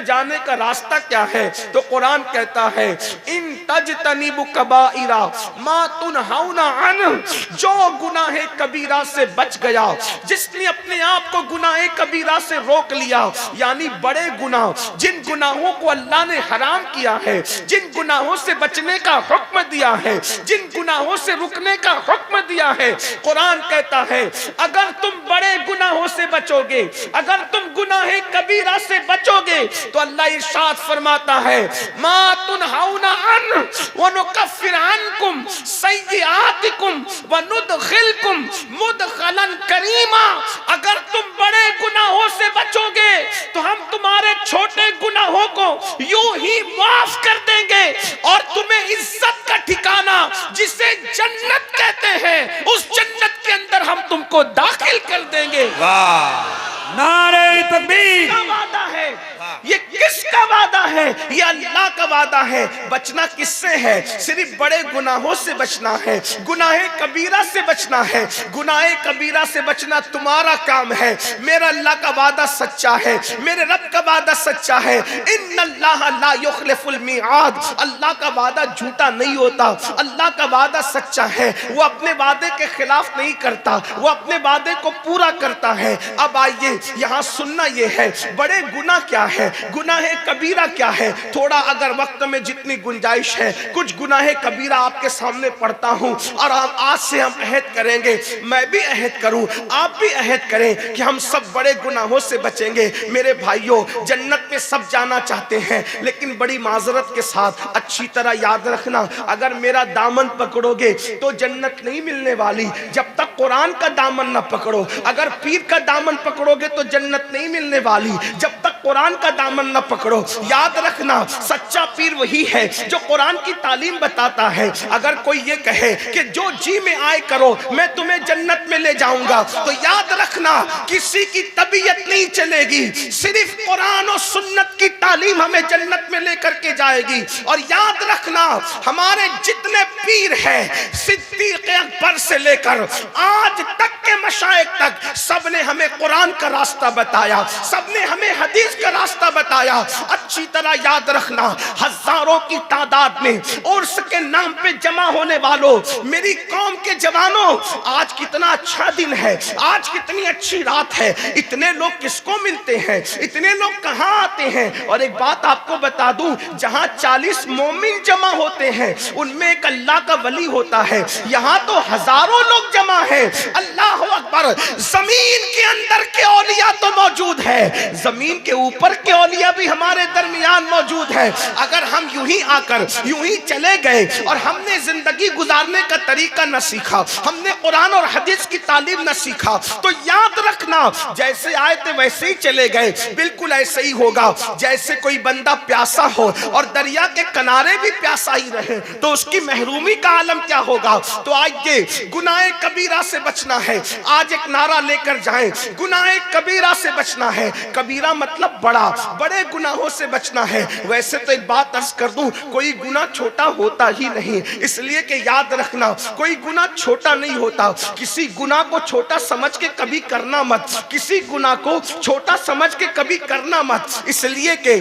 में जाने का रास्ता क्या है? तो कुरान कहता है इन तजतनिबु कबाइरा मा तुनहाउना अन, जो गुनाह कबीरा से बच गया, जिसने अपने आप को गुनाह कबीरा से रोक लिया, यानी बड़े गुनाह, जिन गुनाहों को अल्लाह ने हराम किया है, जिन गुनाहों से बचने का हुक्म दिया है, जिन गुनाहों से रुकने का हुक्म दिया है, कुरान कहता है अगर तुम बड़े गुनाहों से बचोगे, अगर तुम गुनाह कबीरा से बचोगे, तो अल्लाह इरशाद फरमाता है मा तुनहाउना अन व नुकफ्फिर अन्कुम सय्यिआतिकुम व नुदखिलकुम मुदखलन करीमा। अगर तुम बड़े गुनाहों से बचोगे तो हम तुम्हारे छोटे गुनाहों को यूं ही माफ कर देंगे और तुम्हें इज्जत का ठिकाना जिसे जन्नत कहते हैं, उस जन्नत के अंदर हम तुमको दाखिल कर देंगे। वाह, नारे तकबीर। का वादा है, ये किसका वादा है? ये अल्लाह का वादा है। बचना किससे है? सिर्फ बड़े गुनाहों से बचना है, गुनाह कबीरा से बचना है। गुनाह कबीरा से बचना तुम्हारा काम है। मेरा अल्लाह का वादा सच्चा है, मेरे रब का वादा सच्चा है। इन्नल्लाह ला युखलिफुल मिआद, अल्लाह का वादा झूठा नहीं होता, अल्लाह का वादा सच्चा है। वो अपने वादे के खिलाफ नहीं करता, वो अपने वादे को पूरा करता है। अब आइए यहाँ सुनना ये है बड़े गुनाह क्या है, गुनाह कबीरा क्या है। थोड़ा अगर वक्त में जितनी गुंजाइश है कुछ गुनाह कबीरा आपके सामने पढ़ता हूँ और आज से हम अहद करेंगे, मैं भी अहद करूँ, आप भी अहद करें कि हम सब बड़े गुनाहों से बचेंगे। मेरे भाइयों, जन्नत में सब जाना चाहते हैं, लेकिन बड़ी माजरत के साथ अच्छी तरह याद रखना, अगर मेरा दामन पकड़ोगे तो जन्नत नहीं मिलने वाली जब तक कुरान का दामन ना पकड़ो। अगर पीर का दामन पकड़ोगे तो जन्नत नहीं मिलने वाली जब तक कुरान का दामन न पकड़ो। याद रखना, सच्चा पीर वही है जो कुरान की तालीम बताता है। अगर कोई ये कहे कि जो जी में आए करो मैं तुम्हें जन्नत में ले जाऊंगा, तो याद रखना किसी की तबीयत नहीं चलेगी, सिर्फ कुरान और सुन्नत की तालीम हमें जन्नत में लेकर के जाएगी। और याद रखना, हमारे जितने पीर हैं, सिद्दीक अकबर से लेकर आज तक के मशाइख तक, सबने हमें कुरान का रास्ता बताया, सबने हमें हदीस का रास्ता बताया। अच्छी तरह याद रखना, हजारों की तादाद में उर्स के नाम पे जमा होने वालों, मेरी कौम के जवानों, आज कितना अच्छा दिन है, आज कितनी अच्छी रात है। इतने लोग किसको मिलते हैं, इतने लोग कहाँ आते हैं? और एक बात आपको बता दूं, जहां 40 मोमिन जमा होते हैं उनमें एक अल्लाह का वली होता है। यहाँ तो हजारों लोग जमा है। अल्लाह अकबर। जमीन के अंदर के औलिया तो मौजूद है, जमीन के ऊपर के औलिया भी हमारे दरमियान मौजूद है। अगर हम यूं ही आकर यूं ही चले गए और हमने जिंदगी गुजारने का तरीका न सीखा, हमने कुरान और हदीस की तालीम न सीखा, तो याद रखना जैसे आए थे वैसे ही चले गए। बिल्कुल ऐसे ही होगा जैसे कोई बंदा प्यासा हो और दरिया के किनारे भी प्यासा ही रहे, तो उसकी महरूमी का आलम क्या होगा। तो आइए, गुनाह कबीरा से बचना है। आज एक नारा लेकर जाएं, गुनाह कबीरा से बचना है। कबीरा मतलब बड़ा, बड़े गुनाहों से बचना है। वैसे तो एक बात अर्ज कर दूं, कोई गुनाह छोटा होता ही नहीं, इसलिए कि याद रखना, कोई गुनाह छोटा नहीं होता। किसी गुनाह को छोटा समझ के कभी करना मत, किसी गुनाह को छोटा समझ के कभी करना मत, इसलिए कि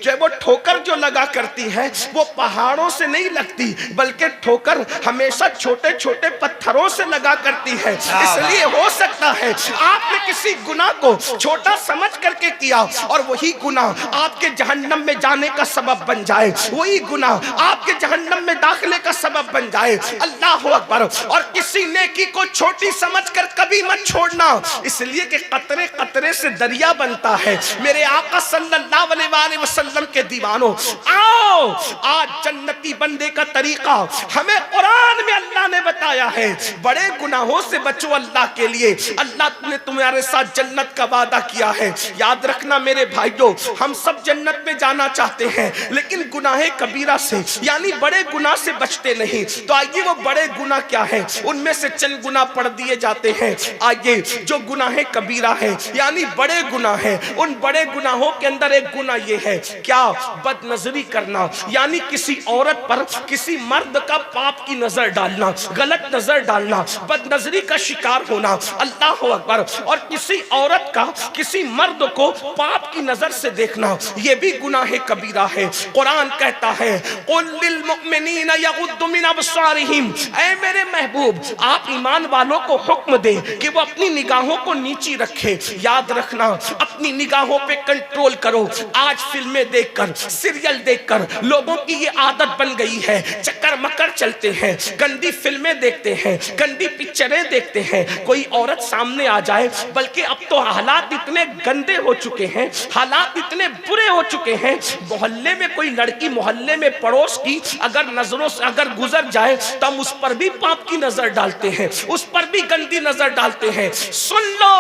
जब वो ठोकर जो लगा करती है वो पहाड़ों से नहीं लगती, बल्कि ठोकर हमेशा छोटे छोटे पत्थरों से लगा करती है। इसलिए हो सकता है आपने किसी गुनाह को छोटा समझ करके किया और वही गुनाह आपके जहन्नम में जाने का सबब बन जाए, वही गुनाह आपके जहन्नम में दाखिले का सबब बन जाए। अल्लाह अकबर। और किसी नेकी को छोटी समझकर कभी मत छोड़ना, इसलिए कि कतरे कतरे से दरिया बनता है। मेरे आका सल्लल्लाहु अलैहि वसल्लम के दीवानों, आओ आज जन्नती बंदे का तरीका हमें कुरान में अल्लाह ने बताया है। बड़े गुनाहों से बचो अल्लाह के लिए, अल्लाह ने तुम्हारे साथ जन्नत का वादा किया है। याद रखना मेरे भाइयों, हम सब जन्नत में जाना चाहते हैं, लेकिन गुनाह कबीरा से यानी बड़े गुनाह से बचते नहीं। तो आइए वो बड़े गुनाह क्या है, उनमें से चंद गुनाह पढ़ दिए जाते हैं। आइए, जो गुनाह कबीरा है यानी बड़े गुनाह है, उन बड़े गुनाहों के अंदर एक गुनाह ये है, क्या? बदनजरी करना, यानी किसी औरत पर किसी मर्द का पाप की नजर डालना, गलत नजर डालना, बदनजरी का शिकार होना। अल्लाह अकबर। और किसी औरत का किसी मर्द को पाप की नजर से देखना ये भी गुनाह कबीरा है। कुरान कहता है कुल लिल मुमिनीना यगुद्दु मिन अबसारिहिम, ऐ मेरे महबूब आप ईमान वालों को हुक्म दे कि वो अपनी निगाहों को नीची रखे। याद रखना अपनी निगाहों पे कंट्रोल करो। आज फिल्में देखकर सीरियल देखकर लोगों की ये आदत बन गई है, चक्कर मक्कर चलते हैं, गंदी फिल्में देखते हैं, गंदी पिक्चरें देखते हैं। कोई औरत सामने आ जाए, बल्कि अब तो हालात इतने गंदे हो चुके हैं, हालात इतने बुरे हो चुके हैं, मोहल्ले में कोई लड़की मोहल्ले में पड़ोस की अगर नजरों से अगर गुजर जाए तो हम उस पर भी पाप की नजर डालते हैं, उस पर भी गंदी नजर डालते हैं। सुन लो,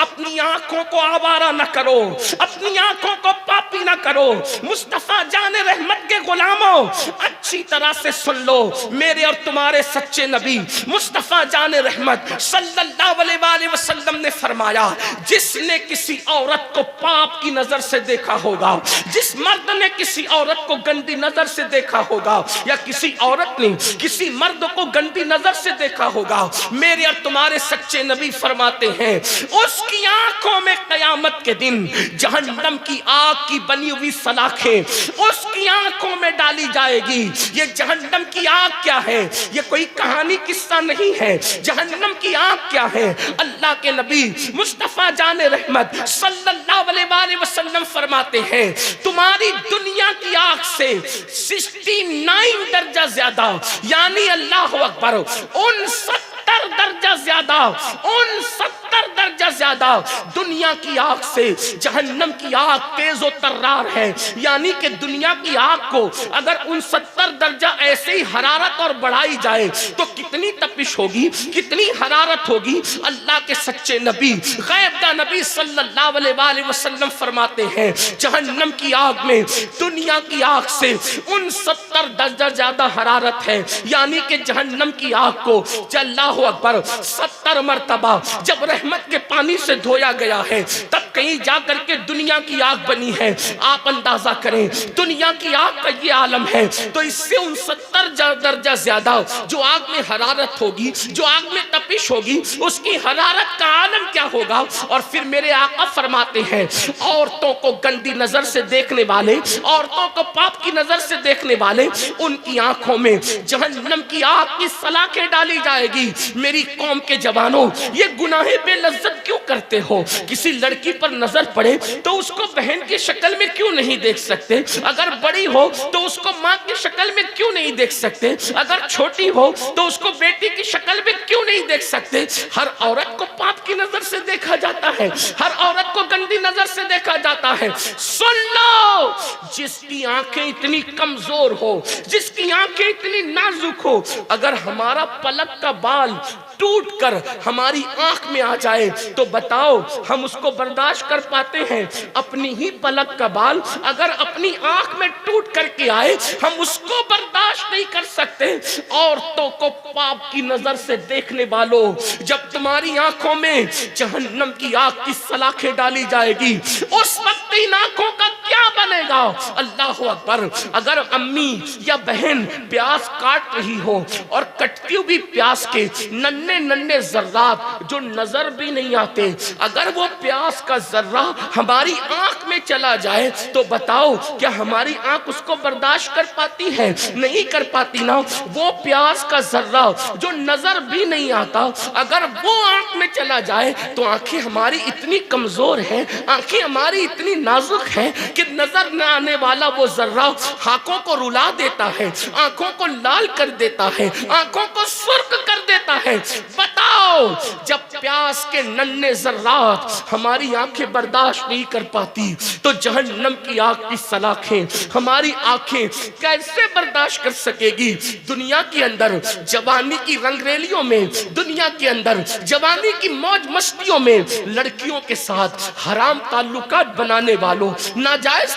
अपनी आंखों को आवारा न करो, अपनी आंखों को पापी न करो। मुस्तफा जाने रहमत के गुलामों अच्छी तरह से सुन लो, मेरे और तुम्हारे सच्चे नबी मुस्तफा जाने रहमत सल्लल्लाहु अलैहि वसल्लम ने फरमाया, जिसने किसी औरत को पाप की नजर से देखा होगा, जिस मर्द ने किसी औरत को गंदी नजर से देखा होगा, या किसी औरत ने किसी मर्द को गंदी नजर से देखा होगा, मेरे और तुम्हारे सच्चे नबी फरमाते हैं उसकी आंखों में कयामत के दिन जहन्नम की आग की बनी हुई सलाखें उसकी आंखों में डाली जाएगी। ये जहन्नम की आग क्या है? ये कोई कहानी किस्सा नहीं है। जहन्नम की आग क्या है? अल्लाह के नबी मुस्तफा जाने रहमत सल्लल्लाहु अलैहि वसल्लम फरमाते हैं तुम्हारी दुनिया की आग से 69 दर्जा ज्यादा, यानी अल्लाह अकबर, 69 दर्जा ज्यादा, 69 दर्जा ज्यादा दुनिया की आग से जहन्नम की आग तेज और तर्रार है। यानी कि दुनिया की आग को अगर 69 दर्जा ऐसे ही हरारत और बढ़ाई जाए तो कितनी तपिश होगी, कितनी हरारत होगी। अल्लाह के सच्चे नबी गैब का नबी सल्लल्लाहु अलैहि वसल्लम फरमाते हैं जहन्नम की आग में दुनिया की आग से 69 दर्जा ज्यादा हरारत है। यानी कि जहन्नम की आग को अल्लाहु अकबर 70 मर्तबा जब रहमत के पानी से धोया गया है तब कहीं जाकर के दुनिया की आग बनी है। आप अंदाजा करें दुनिया की आग का ये आलम है, तो इससे 69 दर्जा ज्यादा जो आग में हरारत होगी, जो आग में तपिश होगी, उसकी हरारत का आलम क्या होगा। और फिर मेरे आका फरमाते हैं औरतों को गंदी नजर से देखने वाले, औरतों को पाप की नजर से देखने वाले, उनकी आंखों में जहन्नम की आग की सलाखें डाली जाएगी। मेरी कौम के जवानों, ये गुनाहे बेलज्जत क्यों करते हो? किसी लड़की पर नजर पड़े तो उसको बहन की शक्ल में क्यों नहीं देख सकते? अगर बड़ी हो तो उसको माँ की शक्ल में क्यों नहीं देख सकते? अगर छोटी हो तो उसको बेटी की शक्ल में क्यों नहीं देख सकते? हर औरत को पाप की नजर से देखा जाता है, हर औरत को गंदी नजर से देखा जाता है। सुन लो, जिसकी आंखें इतनी कमजोर हो, जिसकी आंखें इतनी नाजुक हो, अगर हमारा पलक का बाल टूटकर हमारी आंख में आ जाए तो बताओ हम उसको बर्दाश्त कर पाते हैं? अपनी ही पलक का बाल अगर अपनी आंख में टूट करके आए हम उसको बर्दाश्त नहीं कर सकते। औरतों को पाप की नजर से देखने वालों, जब तुम्हारी आंखों में जहन्नम की आग की सलाखें डाली जाएगी उस वक्त इन आंखों का क्या बनेगा? अल्लाह अकबर। अगर अम्मी या बहन प्यास काट रही हो और कटती हुई प्यास के नन्हे नन्हे जर्रात जो नजर भी नहीं आते, अगर वो प्यास का जर्रा हमारी आंख में चला जाए तो बताओ क्या हमारी आंख उसको बर्दाश्त कर पाती है? नहीं कर पाती ना। वो प्यास का जर्रा जो नजर भी नहीं आता अगर वो आंख में चला जाए तो आंखें हमारी इतनी कमजोर हैं, आंखें हमारी इतनी नाजुक हैं कि नजर न आने वाला वो जर्रा आंखों को रुला देता है, आंखों को लाल कर देता है, आंखों को सुर्ख कर देता है। बताओ जब प्यास के नन्हे जर्रात हमारी आंखें बर्दाश्त नहीं कर पाती तो जहन्नम की आग की सलाखें हमारी आंखें कैसे बर्दाश्त कर सकेगी? दुनिया के अंदर जवानी की रंगरेलियों में, दुनिया के अंदर जवानी की मौज मस्तियों में लड़कियों के साथ हराम ताल्लुकात बनाने वालों, नाजायज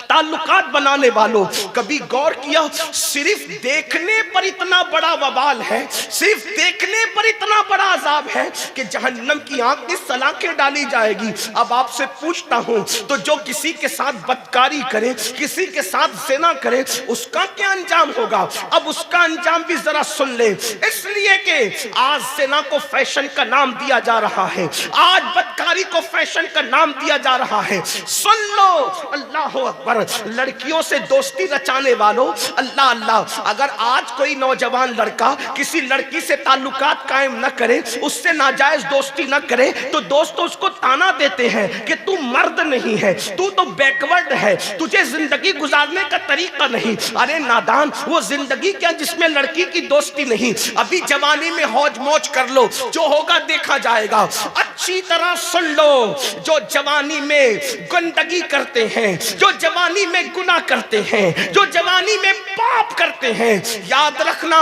ताल्लुकात बनाने वालों, कभी गौर किया सिर्फ देखने पर इतना बड़ा वबाल है, सिर्फ देखने पर इतना बड़ा अजाब है कि जहन्नम की आग में सलाखें डाली जाएगी। अब आपसे पूछता हूं, तो जो किसी के साथ बदकारी करे, किसी के साथ ज़िना करे, उसका क्या अंजाम होगा? अब उसका अंजाम भी जरा सुन ले। इसलिए कि आज ज़िना को फैशन का नाम दिया जा रहा है, आज बदकारी को फैशन का नाम दिया जा रहा है। सुन लो, अल्लाह अकबर। लड़कियों से दोस्ती रचाने वालों, अल्लाह अल्लाह। अगर आज कोई नौजवान लड़का किसी लड़की से ताल्लुकात कायम न करे, उससे नाजायज दोस्ती न करे, तो दोस्तों उसको ताना देते हैं कि तू मर्द नहीं है, तू तो बैकवर्ड है, तुझे जिंदगी गुजारने का तरीका नहीं। अरे नादान, वो जिंदगी क्या जिसमें लड़की की दोस्ती नहीं? अभी जवानी में हौज मौज कर लो, जो होगा देखा जाएगा। अच्छी तरह सुन लो, जो जवानी में गंदगी करते हैं, जो जवानी में गुनाह करते हैं, जो जवानी में पाप करते हैं, याद रखना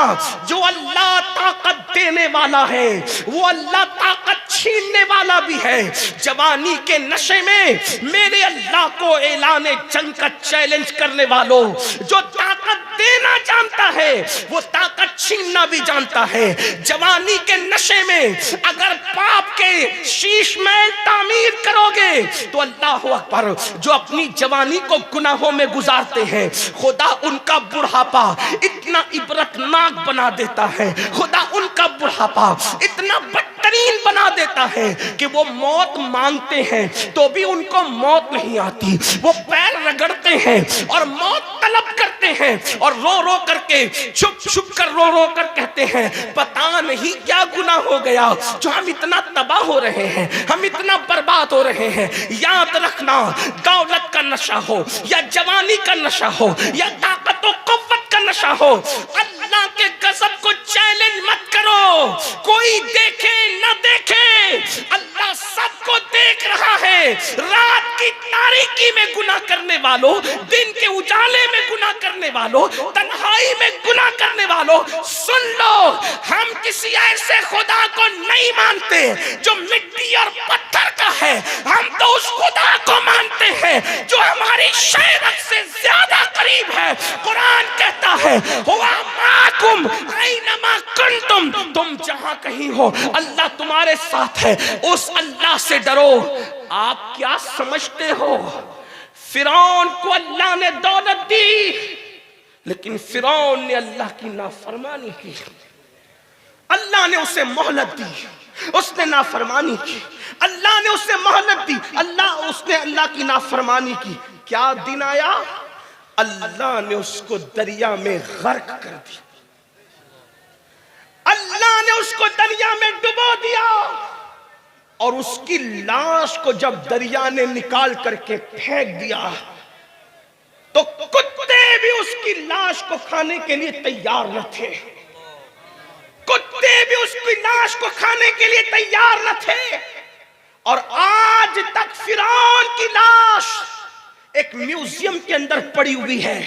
जो अल्लाह ताकत देने वाला है वो अल्लाह ताकत छीनने वाला भी है। जवानी के नशे में मेरे अल्लाह को ऐलाने जंग का चैलेंज करने वालों, जो ताकत देना जानता है वो ताकत छीनना भी जानता है। जवानी के नशे में अगर पाप के शीश में तामीर करोगे तो अल्लाह अकबर, जो अपनी जवानी को गुनाहों में गुजारते हैं, खुदा उनका बुढ़ापा इतना इबरतनाक बना देता है, खुदा उनका बुढ़ापा इतना बदतरीन बना देता है कि वो मौत मांगते हैं तो भी उनको मौत नहीं आती। वो पैर रगड़ते हैं और मौत तलब करते हैं और रो रो करके, छुप छुप कर रो रो कर कहते हैं पता नहीं क्या गुनाह हो गया जो हम इतना तबाह हो रहे हैं, हम इतना बर्बाद हो रहे हैं। याद रखना, दौलत का नशा हो या जवानी का नशा हो या ताकत और कुव्वत का नशा हो, अल्लाह के गज़ब को चैलेंज मत करो। कोई देखे न देखे, अल्लाह सबको देख रहा है। रात की तारीकी में गुनाह करने वालों, दिन के उजाले में गुनाह करने वालों, तन्हाई में गुनाह करने वालों, सुन लो, हम किसी ऐसे खुदा को नहीं मानते जो मिट्टी और पत्थर का है। हम तो उस खुदा को मानते हैं जो हमारी शरीयत से ज्यादा करीब है। कुरान कहता है हुआ माकुम ऐनमा कुंतुम, तुम जहां कहीं हो अल्लाह तुम्हारे साथ है। उस अल्लाह से डरो। आप क्या समझते हो, फिरौन को अल्लाह ने दौलत दी, लेकिन फिरौन ने अल्लाह की नाफरमानी की। अल्लाह ने उसे मोहलत दी, उसने नाफरमानी की। अल्लाह ने उसे मोहलत दी, उसने अल्लाह की नाफरमानी की। क्या दिन आया, अल्लाह ने उसको दरिया में गर्क कर दिया। अल्लाह ने उसको दरिया में डुबो दिया और उसकी लाश को जब दरिया ने निकाल करके फेंक दिया तो कुत्ते भी उसकी लाश को खाने के लिए तैयार न थे। कुत्ते भी उसकी लाश को खाने के लिए तैयार न थे। और आज तक फिरौन की लाश एक म्यूजियम के अंदर पड़ी हुई है।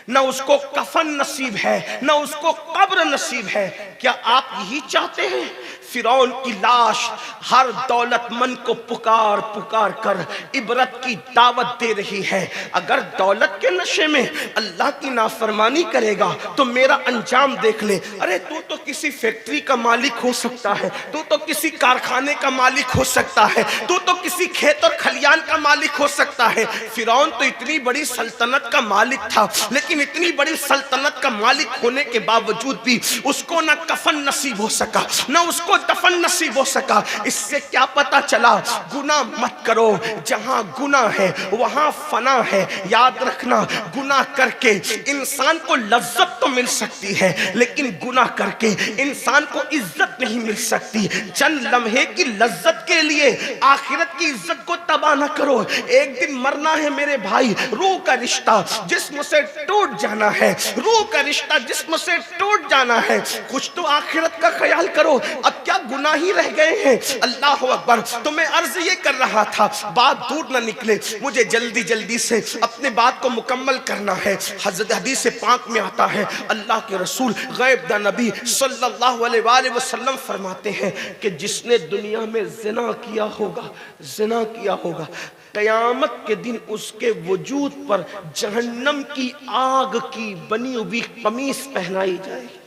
न उसको कफन नसीब है, न उसको कब्र नसीब है। क्या आप यही चाहते हैं? फिरौन की लाश हर दौलतमंद को पुकार पुकार कर इबरत की दावत दे रही है। अगर दौलत के नशे में अल्लाह की नाफरमानी करेगा तो मेरा अंजाम देख ले। अरे तू तो किसी फैक्ट्री का मालिक हो सकता है, तू तो किसी कारखाने का मालिक हो सकता है, तू तो किसी खेत और खलियान का मालिक हो सकता है। फिरौन तो इतनी बड़ी सल्तनत का मालिक था, लेकिन इतनी बड़ी सल्तनत का मालिक होने के बावजूद भी उसको ना कफन नसीब हो सका, ना उसको दफन नसीब हो सका। इससे क्या पता चला, गुनाह मत करो। जहां गुनाह है वहां फना है। याद रखना, गुनाह करके इंसान को लज्जत तो मिल सकती है, लेकिन गुनाह करके इंसान को इज्जत नहीं मिल सकती। चंद लम्हे की लज्जत के लिए आखिरत की इज्जत को तबाह न करो। एक दिन मरना है मेरे भाई। रूह का रिश्ता जिस्म से टूट जाना है, रूह का रिश्ता जिस्म से टूट जाना है। कुछ तो आखिरत का ख्याल करो। अब क्या गुनाह ही रह गए हैं? अल्लाह अकबर। तो मैं अर्ज ये कर रहा था, बात दूर ना निकले, मुझे जल्दी जल्दी से अपने बात को मुकम्मल करना है। हज़रत हदीस पाक में आता है, अल्लाह के रसूल गैब दा नबी सल्लल्लाहु अलैहि वसल्लम फरमाते हैं कि जिसने दुनिया में जिना किया होगा, जिना किया होगा, क़यामत के दिन उसके वजूद पर जहन्नम की आग की बनी हुई कमीज पहनाई जाएगी।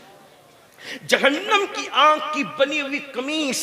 जहन्नम की आग की बनी हुई कमीज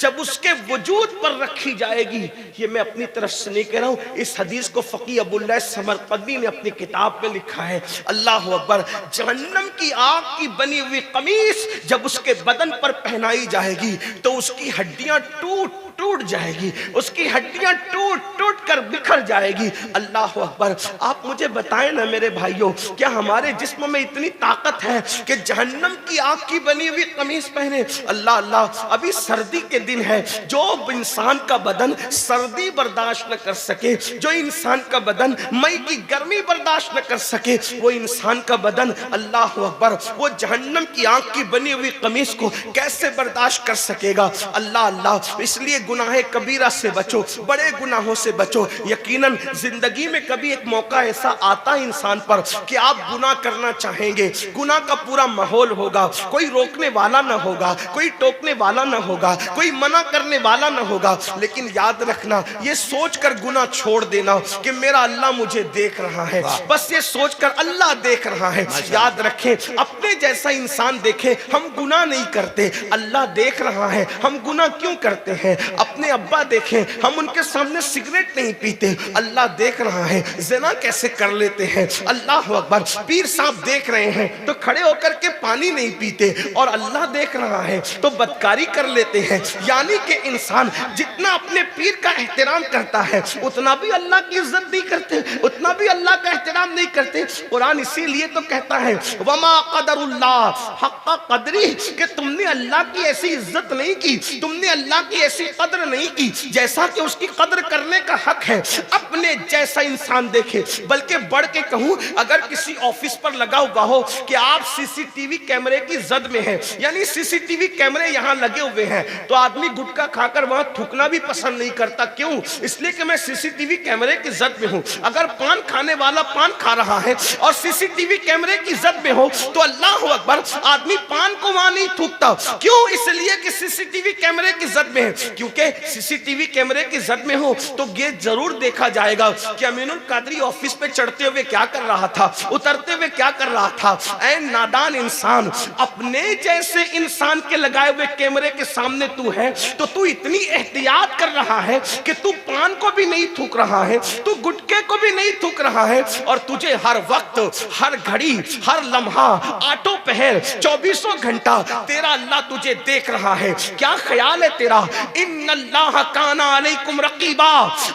जब उसके वजूद पर रखी जाएगी, ये मैं अपनी तरफ से नहीं कह रहा हूं, इस हदीस को फकी अबुल्लाह समरकंदी ने अपनी किताब में लिखा है। अल्लाह अकबर। जहन्नम की आग की बनी हुई कमीज जब उसके बदन पर पहनाई जाएगी तो उसकी हड्डियां टूट टूट जाएगी, उसकी हड्डियां टूट टूट कर बिखर जाएगी। अल्लाह अकबर। आप मुझे बताएं ना मेरे भाइयों, क्या हमारे जिस्म में इतनी ताकत है कि जहन्नम की आग की बनी हुई कमीज पहने? अल्लाह अल्लाह। अभी सर्दी के दिन है, जो इंसान का बदन सर्दी बर्दाश्त न कर सके, जो इंसान का बदन मई की गर्मी बर्दाश्त न कर सके, वो इंसान का बदन, अल्लाह अकबर, वो जहन्नम की आग की बनी हुई कमीज को कैसे बर्दाश्त कर सकेगा? अल्लाह अल्लाह। इसलिए गुनाह कबीरा से बचो, बड़े गुनाहों से बचो। यकीनन जिंदगी में कभी एक मौका ऐसा आता है इंसान पर कि आप गुनाह करना चाहेंगे, गुनाह का पूरा माहौल होगा, कोई रोकने वाला ना होगा, कोई टोकने वाला ना होगा, कोई मना करने वाला ना होगा, लेकिन याद रखना, ये सोचकर गुनाह छोड़ देना कि मेरा अल्लाह मुझे देख रहा है, बस ये सोचकर अल्लाह देख रहा है। याद रखें, अपने जैसा इंसान देखे, हम गुनाह नहीं करते, अल्लाह देख रहा है, हम गुनाह क्यों करते हैं? अपने अब्बा देखें, हम उनके सामने सिगरेट नहीं पीते, अल्लाह देख रहा है, ज़िना कैसे कर लेते हैं, अल्लाह अकबर। पीर साहब देख रहे हैं तो खड़े होकर के पानी नहीं पीते, और अल्लाह देख रहा है तो बदकारी कर लेते हैं। यानी कि इंसान जितना अपने पीर का एहतराम करता है उतना भी अल्लाह की इज्जत नहीं करते, उतना भी अल्लाह का एहतराम नहीं करते। कुरान इसीलिए तो कहता है वमा क़दरुल्लाह हक़्क़ क़द्री, कि तुमने अल्लाह की ऐसी इज्जत नहीं की, तुमने अल्लाह की ऐसी कदर नहीं की जैसा कि उसकी कदर करने का हक है। अपने जैसा इंसान देखे, बल्कि बढ़ के कहूं, अगर किसी ऑफिस पर लगा हुआ हो कि आप सीसीटीवी कैमरे की जद में हैं, यानी सीसीटीवी कैमरे यहां लगे हुए हैं, तो आदमी गुटखा खाकर वहां थूकना भी पसंद नहीं करता। क्यों? इसलिए कि मैं सीसीटीवी कैमरे की जद में हूं। अगर पान खाने वाला पान खा रहा है और सीसीटीवी कैमरे की जद में हो तो अल्लाह अकबर, आदमी पान को वहां नहीं थूकता। क्यों? इसलिए कि सीसीटीवी कैमरे की जद में है। क्योंकि सीसीटीवी कैमरे की जद में हो तो ये जरूर देखा जाएगा कि अमीनुल कादरी ऑफिस पे चढ़ते हुए क्या कर रहा था, उतरते हुए क्या कर रहा था। ऐ नादान इंसान, अपने जैसे इंसान के लगाए हुए कैमरे के सामने तू है तो तू इतनी एहतियात कर रहा है कि तू पान को भी नहीं थूक रहा है, तू गुटके को भी नहीं थूक रहा है, और तुझे हर वक्त, हर घड़ी, हर लम्हा, आठों पहर, 24 घंटा तेरा अल्लाह तुझे देख रहा है। क्या ख्याल है तेरा? इन्नल्लाह काना अलैकुम रकीबा,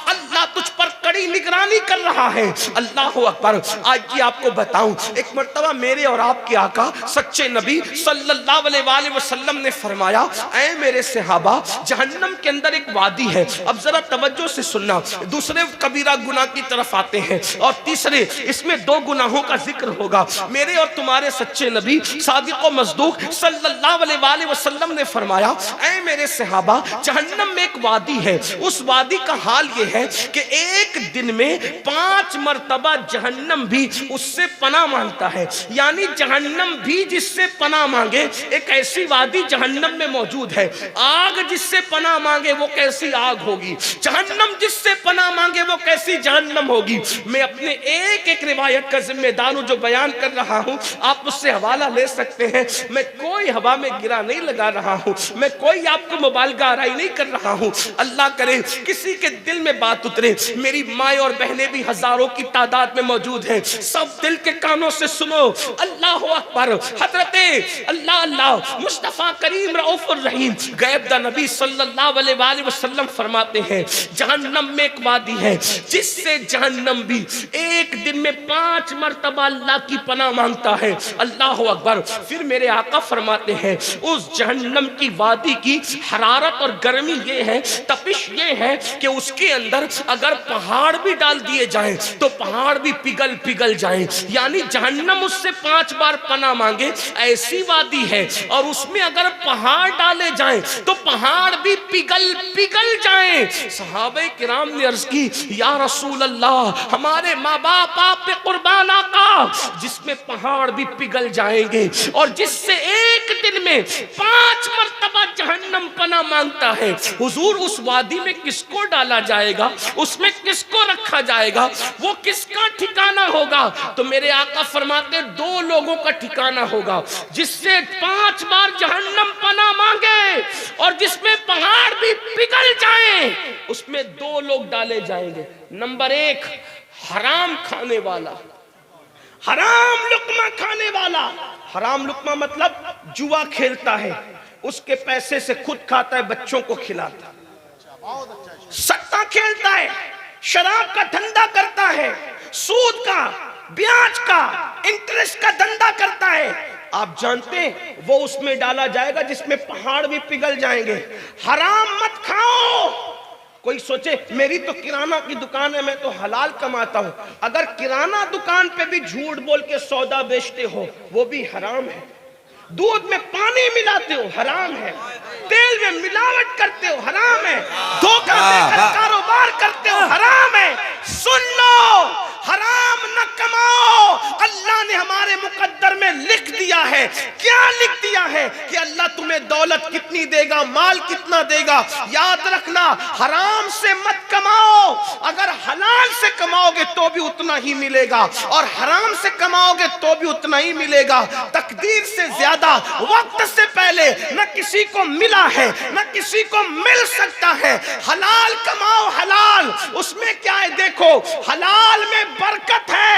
अल्लाह तुझ पर कड़ी निगरानी कर रहा है। अल्लाह अकबर। आज की आपको बताऊं, एक मर्तबा मेरे और आपके आका सच्चे नबी सल्लल्लाहु अलैहि वसल्लम ने फरमाया, ऐ मेरे सहाबा, जहन्नम के अंदर एक वादी है। अब जरा तवज्जो से सुनना, दूसरे कबीरा गुनाह की तरफ आते हैं और तीसरे, इसमें दो गुनाहों का जिक्र होगा। मेरे और तुम्हारे सच्चे नबी सादिक व मसदूक सल्लल्लाहु अलैहि वसल्लम ने फरमाया, ऐ मेरे सहाबा, जहन्नम में एक वादी है। उस वादी का हाल ये है कि एक दिन में 5 मर्तबा जहन्नम भी उससे पनाह मांगता है। यानी जहन्नम भी जिससे पनाह मांगे, एक ऐसी वादी जहन्नम में मौजूद है। आग जिससे पनाह मांगे वो कैसी आग होगी, जहन्नम जिससे पनाह मांगे वो कैसी जहन्नम होगी। मैं अपने एक एक रिवायत का जिम्मेदार हूं, जो बयान कर रहा हूं आप उससे हवाला ले सकते हैं। मैं कोई हवा में गिरा नहीं लगा रहा हूं, मैं कोई आपको मुबालगा आराई नहीं कर रहा हूं। अल्लाह करे किसी के दिल में बात उतरे। मेरी माए और बहनें भी हजारों की तादाद में मौजूद हैं, सब दिल के कानों से सुनो। अल्लाह अकबर। हजरते अल्लाह अल्लाह मुस्तफा करीम रऊफुर रहीम गैब दा नबी सल्लल्लाहु अलैहि वसल्लम फरमाते हैं, जहन्नम में एक वादी है जिससे जहन्नम भी एक दिन में 5 मर्तबा अल्लाह की पनाह मांगता है। अल्लाह अकबर। फिर मेरे आका फरमाते हैं, उस जहन्नम की वादी की हरारत और गर्मी ये है, तपिश ये है कि उसके अंदर अगर पहाड़ भी डाल दिए जाएं तो पहाड़ भी पिघल पिघल जाएं। यानी जहन्नम उससे 5 बार पनाह मांगे, ऐसी वादी है। और उसमें अगर पहाड़ डाले जाएं तो पहाड़ भी पिघल पिघल जाएं। सहाबे किराम ने अर्ज की, या रसूल अल्लाह, हमारे माँ बाप आप पे कुर्बान आका, जिसमें पहाड़ भी पिघल जाएंगे और जिससे एक दिन में 5 मर्तबा जहन्नम पनाह मांगता है, हुजूर उस वादी में किसको डाला जाएगा, उसमें किसको रखा जाएगा, वो किसका ठिकाना होगा? तो मेरे आका फरमाते 2 लोगों का ठिकाना होगा, जिससे 5 बार जहन्नम पनाह मांगे और जिसमें पहाड़ भी पिघल जाए, उसमें 2 लोग डाले जाएंगे। नंबर 1 हराम खाने वाला, हराम लुक्मा खाने वाला। हराम लुक्मा मतलब जुआ खेलता है, उसके पैसे से खुद खाता है, बच्चों को खिलाता है। सट्टा खेलता है, शराब का धंधा करता है, सूद का, ब्याज का, इंटरेस्ट का धंधा करता है। आप जानते हैं वो उसमें डाला जाएगा जिसमें पहाड़ भी पिघल जाएंगे। हराम मत खाओ। कोई सोचे मेरी तो किराना की दुकान है, मैं तो हलाल कमाता हूं। अगर किराना दुकान पे भी झूठ बोल के सौदा बेचते हो, वो भी हराम है। दूध में पानी मिलाते हो, हराम है। तेल में मिलावट करते हो, हराम है। धोखा देकर कारोबार करते हो, हराम है। सुन लो, हराम न कमाओ। अल्लाह ने हमारे मुकद्दर में लिख दिया है। क्या लिख दिया है? कि अल्लाह तुम्हें दौलत कितनी देगा, माल कितना देगा। याद रखना, हराम से मत कमाओ। अगर हलाल से कमाओगे तो भी उतना ही मिलेगा, और हराम से कमाओगे तो भी उतना ही मिलेगा। तकदीर से ज्यादा वक्त से पहले न किसी को मिला है, न किसी को मिल सकता है। हलाल कमाओ, हलाल। उसमें क्या है देखो, हलाल में बरकत है।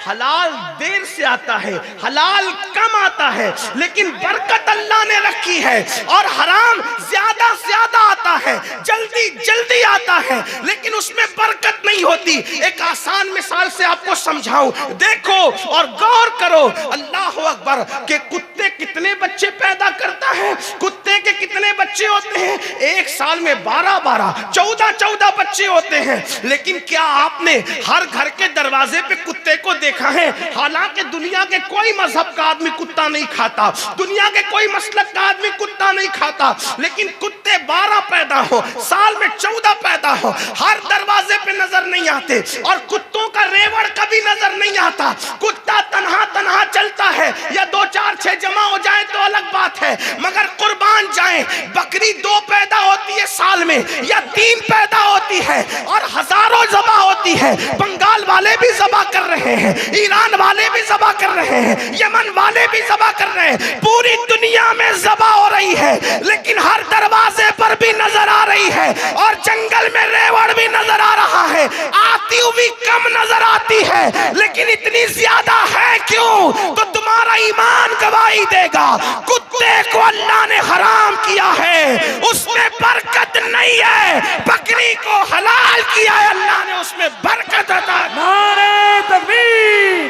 हलाल देर से आता है, हलाल कम आता है, लेकिन बरकत अल्लाह ने रखी है। और हराम ज्यादा ज्यादा आता है, जल्दी जल्दी आता है, लेकिन उसमें बरकत नहीं होती। एक आसान मिसाल से आपको समझाऊं, देखो और गौर करो। अल्लाह अकबर के कुत्ते कितने बच्चे पैदा करता है? कुत्ते के कितने बच्चे होते हैं? एक साल में 12-12, 14-14 बच्चे होते हैं। लेकिन क्या आपने हर घर के दरवाजे पे कुत्ते को देखा है? हालांकि दुनिया के कोई मजहब का आदमी कुत्ता नहीं खाता, दुनिया के कोई मसलक का आदमी कुत्ता नहीं खाता, लेकिन कुत्ते 12 पैदा हो, साल में 14 पैदा हो, हर दरवाजे पे नजर नहीं आते। और कुत्तों का रेवड़ कभी नजर नहीं आता। कुत्ता तन्हा तन्हा चलता है, या 2-4-6 जमा हो जाए तो अलग बात है, मगर कुर्बान जाए, बकरी 2 पैदा होती है साल में, या 3 पैदा होती है, और हजारों जबा होती है। बंगाल वाले भी जबा कर रहे हैं, ईरान वाले भी जबा कर रहे हैं, यमन वाले भी जबा कर रहे हैं। पूरी दुनिया में जबा हो रही है, लेकिन हर दरवाजे पर भी नजर आ रही है, और जंगल में रेवड़ भी नजर आ रहा है। आती हुई कम नजर आती है, लेकिन इतनी ज्यादा है क्यों? तो तुम्हारा ईमान गवाही देगा। कुत्ते को अल्लाह ने हराम किया है, उसमें बरकत नहीं है। बकरी को हलाल किया है अल्लाह ने, उसमें बरकत अता। नारे तकबीर,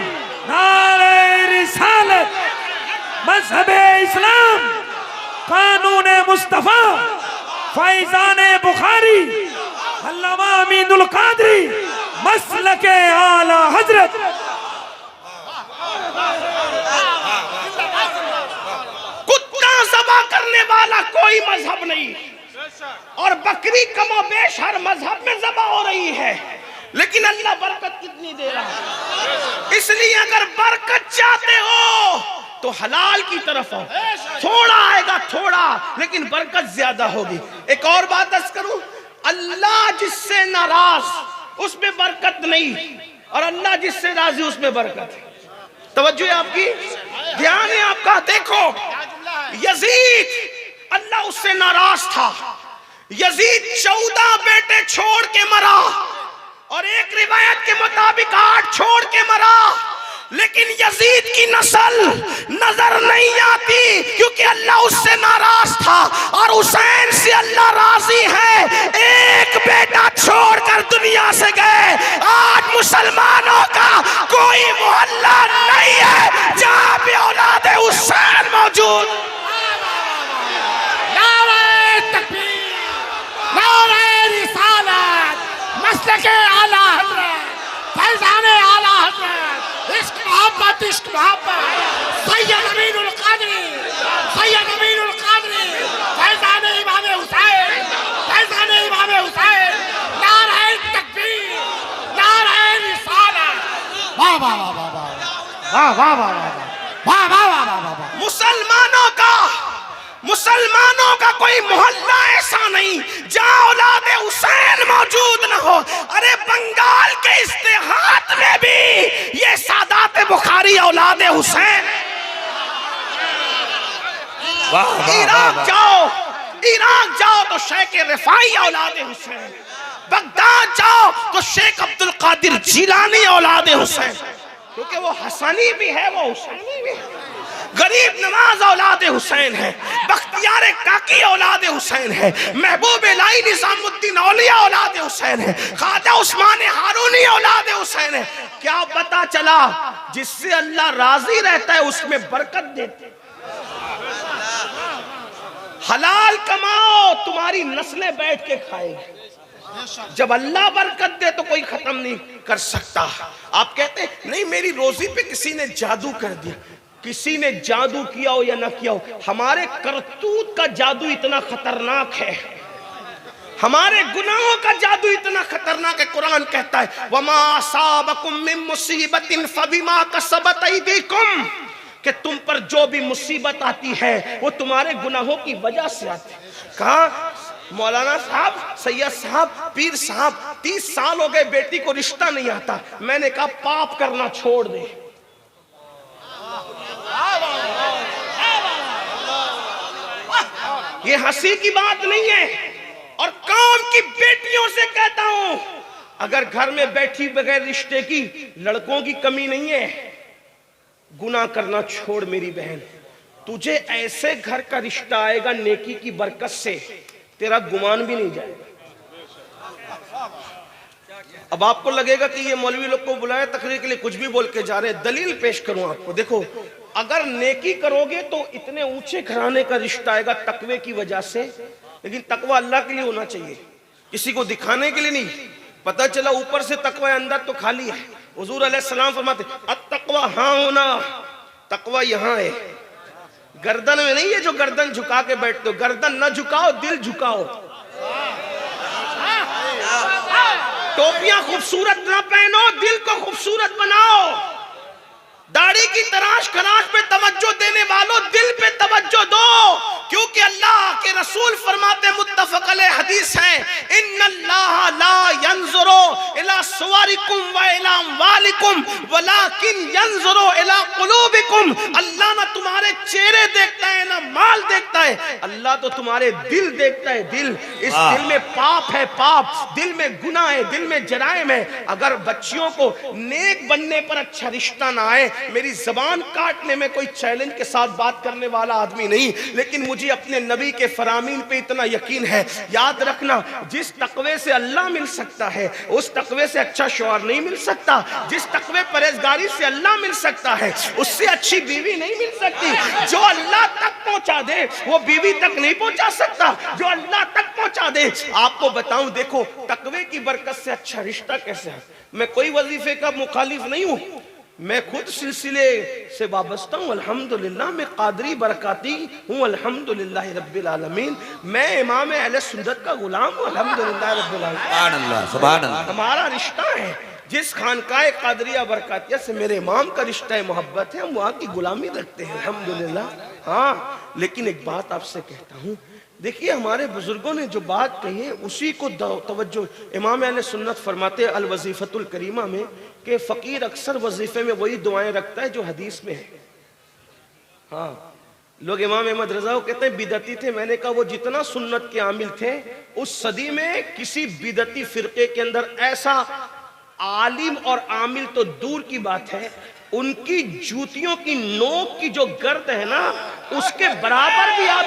नारे रिसालत, मज़हबे इस्लाम, कानून मुस्तफा, फैज़ाने बुखारी, अल्लामा अमीनुल कादरी, मसलके आला हजरत। कुत्ता ज़बा करने वाला कोई मजहब नहीं, और बकरी कमोबेश हर मजहब में ज़बा हो रही है, लेकिन अल्लाह बरकत कितनी दे रहा है। इसलिए अगर बरकत चाहते हो तो हलाल की तरफ आओ। थोड़ा आएगा, थोड़ा, लेकिन बरकत ज्यादा होगी। एक और बात अर्ज करूं, अल्लाह जिससे नाराज उसमें बरकत नहीं, और अल्लाह जिससे राजी उसमें बरकत है। तवज्जो है आपकी, ध्यान है आपका। देखो यजीद, अल्लाह उससे नाराज था। यजीद 14 बेटे छोड़ के मरा, और एक रिवायत के मुताबिक 8 छोड़ के मरा, लेकिन यजीद की नस्ल नजर नहीं आती, क्योंकि अल्लाह उससे नाराज था। और हुसैन से अल्लाह राजी है। एक बेटा छोड़कर दुनिया से गए। आज मुसलमानों का कोई मोहल्ला नहीं है जहां पे औलाद हुसैन मौजूद। नारे तकबीर, नारे रिसालत, मसलके आला हज़रत, फैज़ाने आला हज़रत, इश्क मोहब्बत, इश्क मोहब्बत, सैयद अमीनुल कादरी, सैयद अमीनुल कादरी, फैज़ाने इमाम हुसैन, फैज़ाने इमाम हुसैन। नारे तकबीर, नारे रिसालत। वाह वाह वाह वाह वाह वाह वाह वाह वाह वाह वाह वाह वाह वाह। मुसलमानों का मुसलमानों का कोई मोहल्ला ऐसा नहीं जहां औलादे हुसैन मौजूद न हो। अरे बंगाल के इस्तेहात में भी ये सादात बुखारी औलादे हुसैन। इराक जाओ तो शेख रिफाई औलादे हुसैन, बगदाद जाओ तो शेख अब्दुल कादिर जिलानी औलादे हुसैन, क्योंकि वो हसनी भी है वो हुसैनी भी है। गरीब नवाज औलाद हुसैन है, बख्तियार काकी औलाद हुसैन है, महबूब इलाही निजामुद्दीन औलिया औलाद हुसैन है, ख्वाजा उस्मान हारूनी औलाद हुसैन है। क्या पता चला जिससे अल्लाह राजी रहता है उसमें बरकत देते। हलाल कमाओ, तुम्हारी नस्लें बैठ के खाएगी। जब अल्लाह बरकत दे तो कोई खत्म नहीं कर सकता। आप कहते नहीं मेरी रोजी पे किसी ने जादू कर दिया, किसी ने जादू किया हो या ना किया हो, हमारे करतूत का जादू इतना खतरनाक है, हमारे गुनाहों का जादू इतना खतरनाक है। कुरान कहता है वमा असाबकुम मिन मुसीबतिन फबिमा कसबत अयदीकुम, कि तुम पर जो भी मुसीबत आती है वो तुम्हारे गुनाहों की वजह से आती है। कहा मौलाना साहब, सैयद साहब, पीर साहब 30 साल हो गए बेटी को रिश्ता नहीं आता। मैंने कहा पाप करना छोड़ दे। ये हंसी की बात नहीं है, और काम की बेटियों से कहता हूं अगर घर में बैठी बगैर रिश्ते की लड़कों की कमी नहीं है, गुनाह करना छोड़ मेरी बहन। तुझे ऐसे घर का रिश्ता आएगा नेकी की बरकत से, तेरा गुमान भी नहीं जाएगा। अब आपको लगेगा कि ये मौलवी लोग को बुलाया तकरीर के लिए कुछ भी बोल के जा रहे हैं। दलील पेश करूं आपको, देखो अगर नेकी करोगे तो इतने ऊंचे घराने का रिश्ता आएगा तकवे की वजह से, लेकिन तकवा अल्लाह के लिए होना चाहिए, किसी को दिखाने के लिए नहीं। पता चला ऊपर से तकवा अंदर तो खाली है। हुजूर अलैहिस्सलाम फरमाते अत्तक़वा हाँ होना, तकवा यहाँ है, गर्दन में नहीं है जो गर्दन झुका के बैठते हो। गर्दन न झुकाओ, दिल झुकाओ। टोपियां खूबसूरत ना पहनो, दिल को खूबसूरत बनाओ। दाढ़ी की तराश खराश पे तवज्जो देने वालों दिल पे तवज्जो दो, क्योंकि अल्लाह के रसूल फरमाते मुत्तफक अलैह हदीस है इन्नल्लाह ला यंजुरु इला सुवरिकुम व इला अमवालिकुम वलाकिन यंजुरु इला कुलूबिकुम। अल्लाह ना तुम्हारे चेहरे देखता है ना माल देखता है, अल्लाह तो तुम्हारे दिल देखता है। दिल, इस दिल में पाप है, पाप दिल में गुनाह है, दिल में जराइम है। अगर बच्चियों को नेक बनने पर अच्छा रिश्ता ना आए, मेरी जबान काटने में कोई चैलेंज के साथ बात करने वाला आदमी नहीं, लेकिन मुझे अपने नबी के फरामीन पे इतना यकीन है। याद रखना, जिस तकवे से अल्लाह मिल सकता है उस तकवे से अच्छा शौहर नहीं मिल सकता। जिस तकवे परहेजगारी से अल्लाह मिल सकता है उससे अच्छी बीवी नहीं मिल सकती। जो अल्लाह तक पहुंचा दे वो बीवी तक नहीं पहुंचा सकता, जो अल्लाह तक पहुंचा दे। आपको बताऊं, देखो तकवे की बरकत से अच्छा रिश्ता कैसे है। मैं कोई वजीफे का मुखालिफ नहीं हूं, मैं खुद सिलसिले से वाबस्ता हूँ अल्हम्दुलिल्लाह। मैं कादरी बरकाती हूँ अल्हम्दुलिल्लाह रब्बिल आलमीन। मैं इमाम अहले सुन्नत का गुलाम हूँ अल्हम्दुलिल्लाह रब्बिल आलमीन। सुभान अल्लाह। हमारा रिश्ता है जिस खानकाए कादरिया बरकातिया से मेरे इमाम का रिश्ता है, मोहब्बत है, हम वहाँ की गुलामी रखते हैं अल्हम्दुलिल्लाह। हाँ, लेकिन एक बात आपसे कहता हूँ, देखिए हमारे बुजुर्गों ने जो बात कही है उसी को तवज्जो। इमाम अहले सुन्नत फरमाते अल वजीफतुल करीमा में कि फकीर अक्सर वजीफे में वही दुआएं रखता है जो हदीस में है। हाँ, लोग इमाम अहमद रजा को कहते हैं बिदती थे। मैंने कहा वो जितना सुन्नत के आमिल थे उस सदी में किसी बिदती फिरके के अंदर ऐसा आलिम और आमिल तो दूर की बात है, उनकी जूतियों की नोक की जो गर्द है ना उसके बराबर भी आप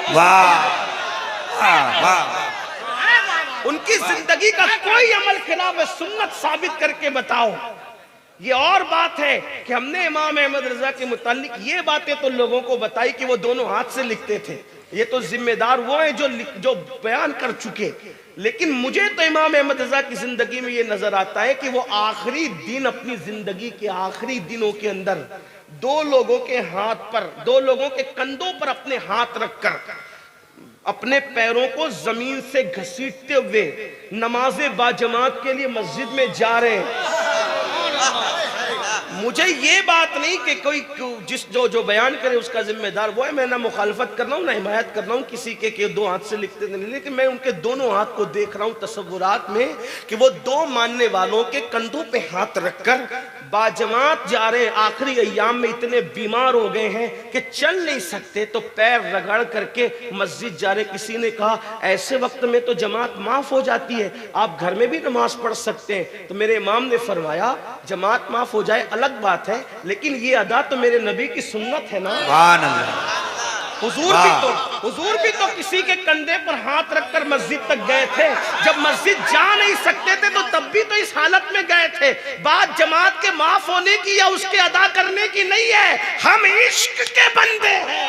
उनकी जिंदगी का कोई अमल खिलाफ सुन्नत साबित करके बताओ। ये और बात है कि हमने इमाम अहमद रजा के मुतालिक ये बातें तो लोगों को बताई कि वो दोनों हाथ से लिखते थे, ये तो जिम्मेदार वो है जो बयान कर चुके। लेकिन मुझे तो इमाम अहमद रजा की जिंदगी में ये नजर आता है कि वो आखिरी दिन, अपनी जिंदगी के आखिरी दिनों के अंदर दो लोगों के हाथ पर, दो लोगों के कंधों पर अपने हाथ रखकर अपने पैरों को जमीन से घसीटते हुए नमाज़े बाजमात के लिए मस्जिद में जा रहे हैं। मुझे ये बात नहीं कि कोई जो बयान करे उसका जिम्मेदार वो है। मैं ना मुखालफत कर रहा हूँ ना हिमायत कर रहा हूँ किसी के दो हाथ से लिखते नहीं, लेकिन मैं उनके दोनों हाथ को देख रहा हूँ तसव्वुरात में कि वो दो मानने वालों के कंधों पे हाथ रखकर बाजमात जा रहे हैं। आखिरी अय्याम में इतने बीमार हो गए हैं कि चल नहीं सकते, तो पैर रगड़ करके मस्जिद जा रहे। किसी ने कहा ऐसे वक्त में तो जमात माफ हो जाती है, आप घर में भी नमाज पढ़ सकते हैं। तो मेरे इमाम ने फरमाया जमात माफ हो जाए अलग बात है, लेकिन ये अदा तो मेरे नबी की सुन्नत है ना। हुजूर भी तो किसी के कंधे पर हाथ रखकर मस्जिद तक गए थे। जब मस्जिद जा नहीं सकते थे तो तब भी तो इस हालत में गए थे। बात जमात के माफ होने की या उसके अदा करने की नहीं है, हम इश्क के बंदे हैं,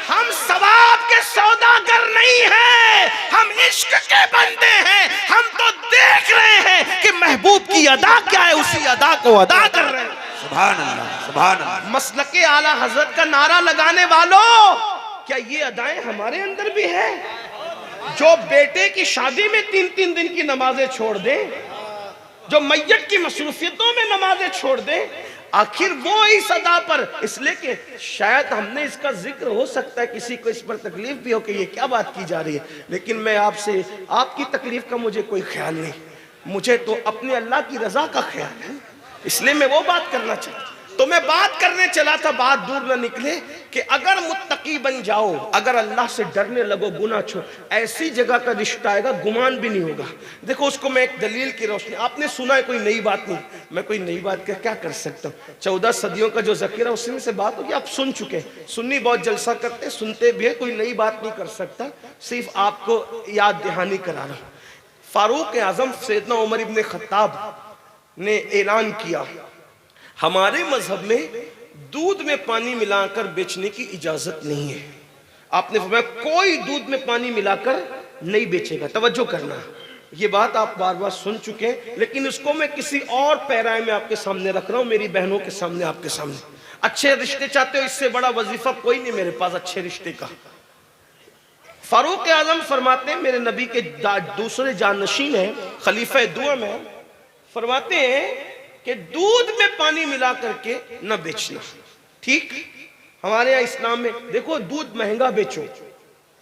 हम सवाब के सौदागर नहीं हैं, हम इश्क के बंदे हैं। हम तो देख रहे हैं कि महबूब की अदा क्या है, उसी अदा को अदा कर रहे हैं। सुभान अल्लाह, सुभान अल्लाह। मसलके आला हजरत का नारा लगाने वालों, क्या ये अदाएं हमारे अंदर भी है? जो बेटे की शादी में 3-3 दिन की नमाजें छोड़ दे, जो मैयत की मसरूफियतों में नमाजें छोड़ दे, आखिर वो इस अदा पर, इसलिए कि शायद हमने इसका जिक्र हो सकता है किसी को इस पर तकलीफ भी हो कि ये क्या बात की जा रही है, लेकिन मैं आपसे आपकी तकलीफ का मुझे कोई ख्याल नहीं, मुझे तो अपने अल्लाह की रजा का ख्याल है, इसलिए मैं वो बात करना चाहता। तो मैं बात करने चला था, बात दूर ना निकले कि अगर मुत्तकी बन जाओ, अगर अल्लाह से डरने लगो, गुनाह छोड़, ऐसी जगह का रिश्ता आएगा गुमान भी नहीं होगा। देखो उसको मैं एक दलील की रोशनी, आपने सुना है कोई नई बात नहीं, मैं कोई नई बात का क्या कर सकता हूँ। 14 सदियों का जो जखीरा उसी में से बात होगी, आप सुन चुके। सुन्नी बहुत जलसा करते, सुनते भी है, कोई नई बात नहीं कर सकता, सिर्फ आपको याद दहानी करा रहा हूँ। फारूक आजम सैयदना उमर इब्न खत्ताब ने ऐलान किया हमारे मजहब में दूध में पानी मिलाकर बेचने की इजाजत नहीं है। आपने फरमाया कोई दूध में पानी मिलाकर नहीं बेचेगा। तवज्जो करना, ये बात आप बार बार सुन चुके हैं, लेकिन उसको मैं किसी और पैराए में आपके सामने रख रहा हूं, मेरी बहनों के सामने, आपके सामने। अच्छे रिश्ते चाहते हो, इससे बड़ा वजीफा कोई नहीं मेरे पास अच्छे रिश्ते का। फारूक आजम फरमाते हैं, मेरे नबी के दूसरे जानशीन है, खलीफा दुआ में, फरमाते हैं कि दूध में पानी मिला करके न बेचना। ठीक, हमारे यहाँ इस्लाम में देखो दूध महंगा बेचो,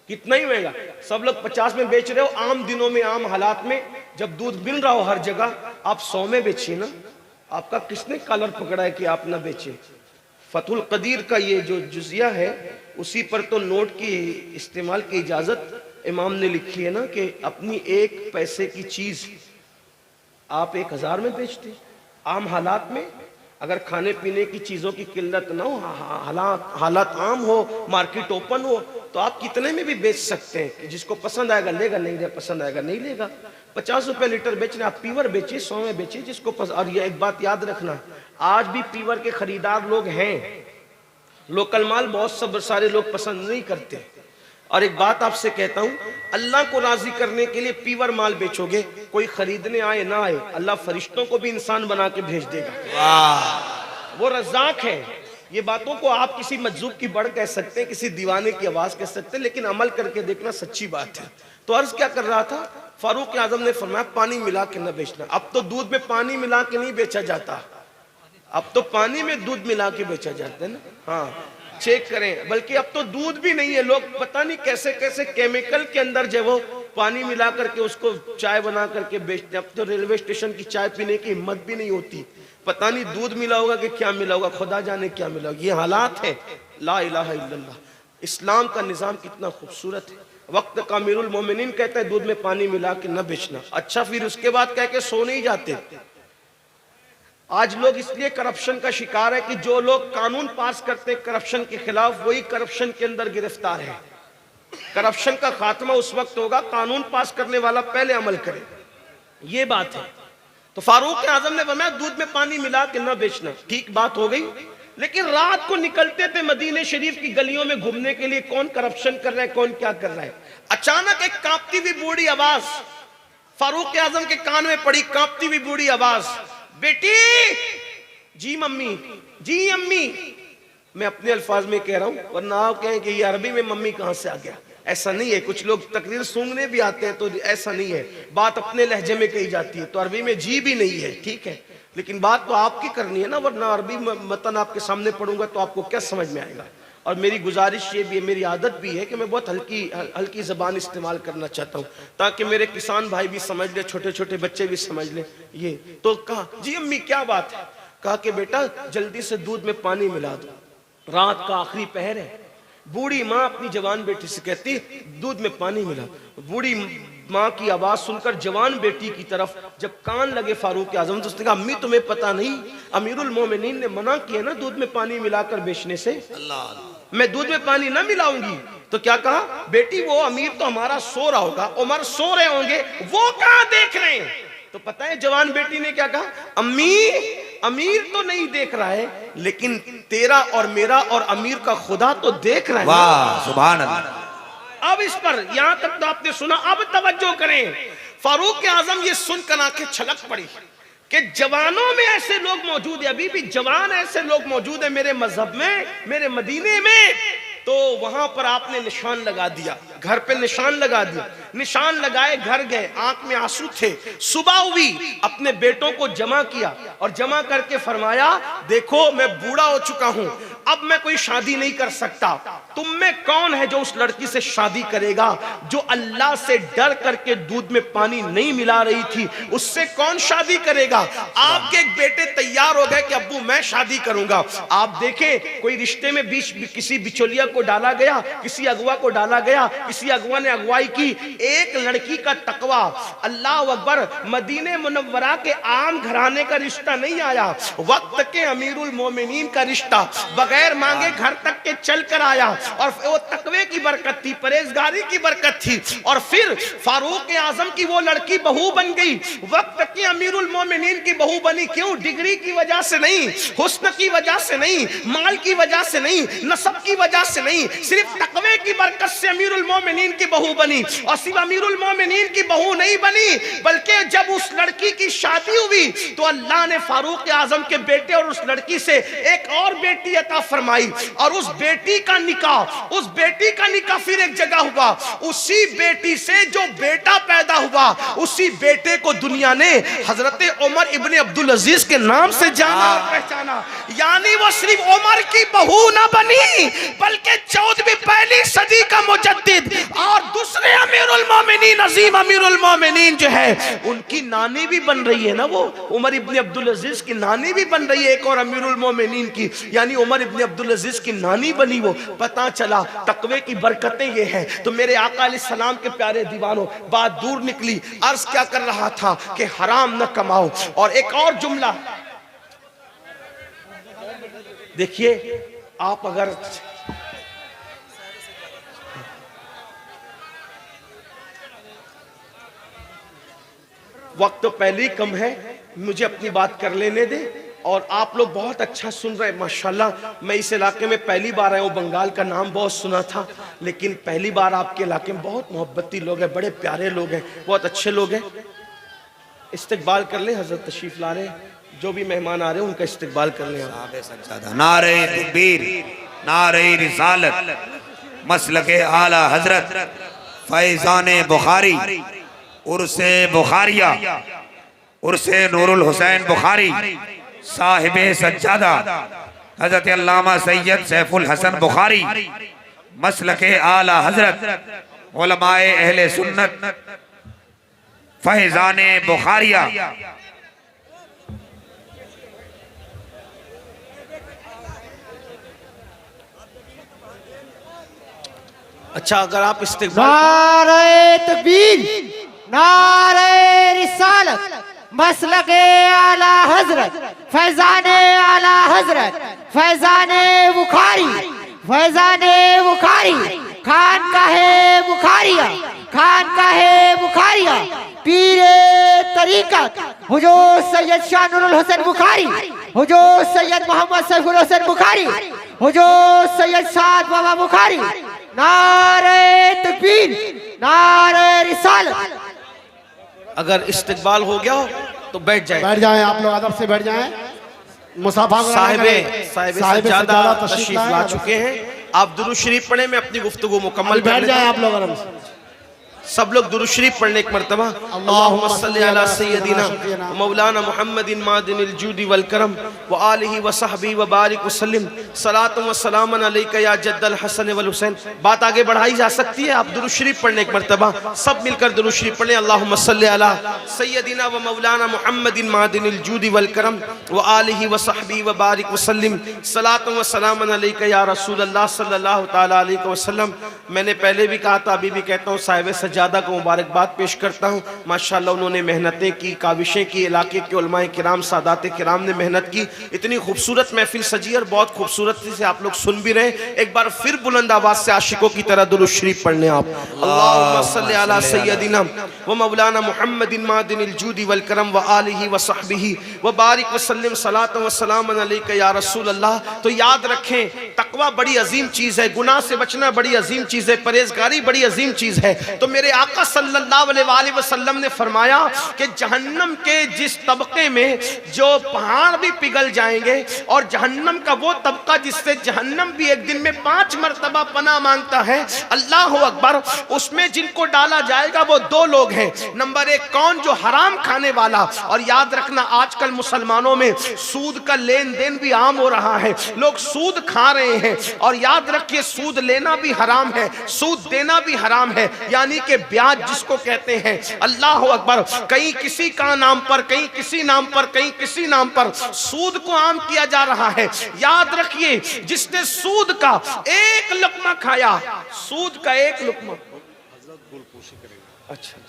कितना ही महंगा, सब लोग 50 में बेच रहे हो, आम दिनों में आम हालात में जब दूध मिल रहा हो हर जगह, आप 100 में बेचिए ना। आपका किसने कॉलर पकड़ा है कि आप ना बेचे? फतहुल कदीर का ये जो जुजिया है उसी पर तो नोट की इस्तेमाल की इजाजत इमाम ने लिखी है ना, कि अपनी 1 पैसे की चीज आप 1000 में बेचते। आम हालात में अगर खाने पीने की चीजों की किल्लत ना हो, हालात आम हो, मार्केट ओपन हो, तो आप कितने में भी बेच सकते हैं कि जिसको पसंद आएगा लेगा, नहीं पसंद आएगा नहीं लेगा। 50 रुपए लीटर बेच रहे, आप पीवर बेचिए, 100 में बेचिए जिसको पसंद। और ये एक बात याद रखना, आज भी पीवर के खरीदार लोग हैं, लोकल माल बहुत सब सारे लोग पसंद नहीं करते। और एक बात आपसे कहता हूं, अल्लाह को राजी करने के लिए पीवर माल बेचोगे, कोई खरीदने आए ना आए, अल्लाह फरिश्तों को भी इंसान बना के भेज देगा। वो रज़ाक है। ये बातों को आप किसी मजजूब की बड़ कह सकते हैं, किसी दीवाने की आवाज कह सकते हैं, लेकिन अमल करके देखना सच्ची बात है। तो अर्ज क्या कर रहा था, फारूक आजम ने फरमाया पानी मिला के न बेचना। अब तो दूध में पानी मिला के नहीं बेचा जाता, अब तो पानी में दूध मिला के बेचा जाता है ना। हाँ, चेक करें, बल्कि अब तो दूध भी नहीं है, लोग पता नहीं कैसे कैसे केमिकल के अंदर जो वो पानी मिला करके उसको चाय बना करके बेचते हैं। अब तो रेलवे स्टेशन की चाय पीने की हिम्मत भी नहीं होती, पता नहीं दूध मिला होगा कि क्या मिला होगा, खुदा जाने क्या मिला होगा। ये हालात है। ला इलाहा इल्लल्लाह। इस्लाम का निज़ाम कितना खूबसूरत है। वक्त का अमीरुल मोमिनीन कहता है दूध में पानी मिला के न बेचना। अच्छा, फिर उसके बाद कह के सो नहीं जाते। आज लोग इसलिए करप्शन का शिकार है कि जो लोग कानून पास करते हैं करप्शन के खिलाफ, वही करप्शन के अंदर गिरफ्तार है। करप्शन का खात्मा उस वक्त होगा कानून पास करने वाला पहले अमल करे, ये बात है। तो फारूक आजम ने फरमाया दूध में पानी मिला के न बेचना। ठीक बात हो गई, लेकिन रात को निकलते थे मदीने शरीफ की गलियों में घूमने के लिए, कौन करप्शन कर रहा है, कौन क्या कर रहा है। अचानक एक कांपती हुई बूढ़ी आवाज फारूक आजम के कान में पड़ी, कांपती हुई बूढ़ी आवाज, बेटी। जी मम्मी, जी अम्मी। मैं अपने अल्फाज में कह रहा हूं, वरना आप कहें कि ये अरबी में मम्मी कहां से आ गया। ऐसा नहीं है, कुछ लोग तकरीर सूंघने भी आते हैं तो ऐसा नहीं है, बात अपने लहजे में कही जाती है, तो अरबी में जी भी नहीं है। ठीक है, लेकिन बात तो आपकी करनी है ना, वरना अरबी मतन आपके सामने पढ़ूंगा तो आपको क्या समझ में आएगा। और मेरी गुजारिश ये भी है, मेरी आदत भी है कि मैं बहुत हल्की ज़बान इस्तेमाल करना चाहता हूँ ताकि मेरे किसान भाई भी समझ ले, छोटे छोटे बच्चे भी समझ ले। ये तो कहा, जी अम्मी क्या बात है? कहा कि बेटा जल्दी से दूध में पानी मिला दो, रात का आखिरी पहर है। बूढ़ी माँ अपनी जवान बेटी से कहती दूध में पानी मिला। बूढ़ी माँ की आवाज सुनकर जवान बेटी की तरफ जब कान लगे फारूक आजम तो उसने कहा अम्मी तुम्हें पता नहीं, अमीरुल मोमिनीन ने मना किया ना दूध में पानी मिलाकर बेचने से। मैं दूध में पानी ना मिलाऊंगी। तो क्या कहा, बेटी वो अमीर तो हमारा सो रहा होगा, उमर सो रहे होंगे, वो कहां देख रहे हैं? तो पता है जवान बेटी ने क्या कहा, अम्मी अमीर तो नहीं देख रहा है लेकिन तेरा और मेरा और अमीर का खुदा तो देख रहा है। वाह सुभान अल्लाह। अब इस पर यहां तक तो आपने सुना, अब तवज्जो करें। फारूक आजम ये सुनकर आंखें छलक पड़ी कि जवानों में ऐसे लोग मौजूद है, अभी भी जवान ऐसे लोग मौजूद है मेरे मजहब में, मेरे मदीने में। तो वहां पर आपने निशान लगा दिया, घर पे निशान लगा दिया, निशान लगाए, घर गए, आंख में आंसू थे। सुबह हुई, अपने बेटों को जमा किया और जमा करके फरमाया देखो मैं बूढ़ा हो चुका हूं, अब मैं कोई शादी नहीं कर सकता। तुम में कौन है जो उस लड़की से शादी करेगा जो अल्लाह से डर करके दूध में पानी नहीं मिला रही थी? उससे कौन शादी करेगा? आपके एक बेटे तैयार हो गए कि अब्बू मैं शादी करूंगा। आप देखें कोई रिश्ते में बीच किसी बिचौलिया को डाला गया, किसी अगवा को डाला गया, किसी अगवा ने अगवाई की। एक लड़की का तकवा, अल्लाह अकबर, मदीने मुनव्वरा के आम घराने का रिश्ता नहीं आया, वक्त के अमीरुल मोमिनीन का रिश्ता बगैर मांगे घर तक के चल कर आया। और वो तकवे की बरकत थी, परहेजगारी की बरकत थी। और फिर फारूक आजम की वो लड़की बहू बन गई, वक्त के अमीरुल मोमिनीन की बहू बनी। क्यों? डिग्री की वजह से नहीं, हुस्न की वजह से नहीं, माल की वजह से नहीं, नसब की वजह से नहीं, सिर्फ तकवे की बरकत से अमीरुल मोमिनीन की बहू बनी। और सिर्फ अमीरुल मोमिनीन की बहू नहीं बनी, बल्कि जब उस लड़की की शादी हुई तो अल्लाह ने फारूक आजम के बेटे और उस लड़की से एक और बेटी अता फरमाई। और उस बेटी का निकाह फिर एक जगह हुआ। उसी बेटी से जो बेटा पैदा हुआ, उसी बेटे को दुनिया ने हजरत उमर इब्ने अब्दुल अजीज के नाम से जाना और पहचाना। यानी वो सिर्फ उमर की बहू ना बनी, बल्कि 14वीं पहली सदी का मुजद्दिद और दूसरे अमीरुल मोमिनीन, अजीम अमीरुल मोमिनीन जो है उनकी नानी भी बन रही है ना। वो उमर इब्ने अब्दुल अजीज की नानी भी बन रही है, एक और अमीरुल मोमिनीन की, यानी उमर इब्ने अब्दुल अजीज की नानी बनी वो। पता चला तकवे की बरकतें ये हैं। तो मेरे आका अलैहिस्सलाम के प्यारे दीवानों, बात दूर निकली। अर्ज क्या कर रहा था कि हराम न कमाओ। और एक और जुमला देखिए, आप अगर वक्त तो पहले ही कम है, मुझे अपनी बात कर लेने दे। और आप लोग बहुत अच्छा सुन रहे हैं माशाल्लाह। मैं इस इलाके में पहली बार आया हूँ, बंगाल का नाम बहुत सुना था, लेकिन पहली बार आपके इलाके में बहुत मोहब्बती लोग हैं, बड़े प्यारे लोग हैं, बहुत अच्छे लोग हैं। इस्तकबाल कर ले, हजरत तशरीफ ला रहे हैं, जो भी मेहमान आ रहे हैं उनका इस्तकबाल कर ले। नारे तकबीर, नारे रिसालत, मसलके आला हजरत फैजान बुखारी, उर्से बुखारिया, उर्से नूरुल हुसैन बुखारी, साहिबे सज्जादा हजरत अल्लामा सैयद सैफुल हसन बुखारी, मसलके आला हजरत उलमाए अहले सुन्नत फैजान बुखारिया। अच्छा, अगर आप इस्तेमाल नारे तकबीर, नारे रिसालत, मसलके आला हजरत फैजाने आला हजरत फैजाने बुखारी, फैजाने बुखारी, खान का है बुखारिया, खान का है बुखारिया, पीरे तरीकत हुजूर सैयद शाह नूरुल हुसैन बुखारी, हुजूर सैयद मोहम्मद सैफुल हुसैन बुखारी, हुजूर सैयद साद बाबा बुखारी। नारे तकबीर, नारे रिसालत। अगर इस्तकबाल हो गया हो तो बैठ जाए, बैठ जाएं आप लोग, अदब से बैठ जाएं। मुसाफा साहिबे सज्जादा तशरीफ ला चुके हैं। आप दुरूद शरीफ पढ़े, मैं अपनी गुफ्तगू मुकम्मल बैठ जाएं आप लोग आराम से। सब लोग दुरूद शरीफ पढ़ने एक मरतबा। अल्लाहुम्मा सल्ली अला सय्यदिना मौलाना मुहम्मदिन मादिनिल जूदी वल करम व आलिहि व सहबी व बारिक वसल्लम सलातु व सलामन अलैका या जद्दल हसन वल हुसैन। बात आगे बढ़ाई जा सकती है, आप दुरूद शरीफ पढ़ने एक मरतबा सब मिलकर दुरूद शरीफ पढ़ें। अल्लाहुम्मा सल्ली अला सय्यदिना व मौलाना मुहम्मदिन मादिनिल जूदी वल करम व आलिहि व सहबी व बारिक वसल्लम सलातु व सलामन अलैका या रसूल अल्लाह सल्लल्लाहु तआला अलैहि वसल्लम। मैंने पहले भी कहा था, अभी भी कहता हूँ, साहिब सज्जादा को मुबारकबाद पेश करता हूँ। माशाअल्लाह उन्होंने मेहनतें की, काविशें की, इलाके के उलमाए किराम सादात किराम ने मेहनत की। इतनी खूबसूरत महफिल सजी और बहुत खूबसूरती से आप लोग सुन भी रहे। एक बार फिर बुलंद आवाज से आशिकों की तरह दुरूद शरीफ पढ़ने आप। अल्लाहुम्मा सल्ली अला सय्यदिना व मौलाना मुहम्मदिन मादिनिल जूदी वल करम व आलिहि व सहबिही व बारिक वसल्लम सलातु व सलामन अलैका या रसूल अल्लाह। तो याद रखें, तकवा बड़ी अजीम चीज है, गुनाह से बचना बड़ी अजीम चीज है, परहेजगारी बड़ी अजीम चीज है। तो मेरे आका सल्लल्लाहु अलैहि वसल्लम ने फरमाया कि जहन्नम के जिस तबके में जो पहाड़ भी पिघल जाएंगे और जहन्नम का वो तबका जिससे जहन्नम भी एक दिन में 5 मरतबा पनाह मांगता है, अल्लाह अकबर, उसमें जिनको डाला जाएगा वो 2 लोग हैं। नंबर 1 कौन? जो हराम खाने वाला। और याद रखना, आजकल मुसलमानों में सूद का लेन देन भी आम हो रहा है, लोग सूद खा रहे हैं। और याद रखिए, सूद लेना भी हराम है, सूद देना भी हराम है, यानी कि ब्याज जिसको कहते हैं। अल्लाह अकबर, कहीं किसी का नाम पर, कहीं किसी नाम पर, कहीं किसी नाम पर सूद को आम किया जा रहा है। याद रखिए, जिसने सूद का एक लुकमा खाया, सूद का एक लुकमा, अच्छा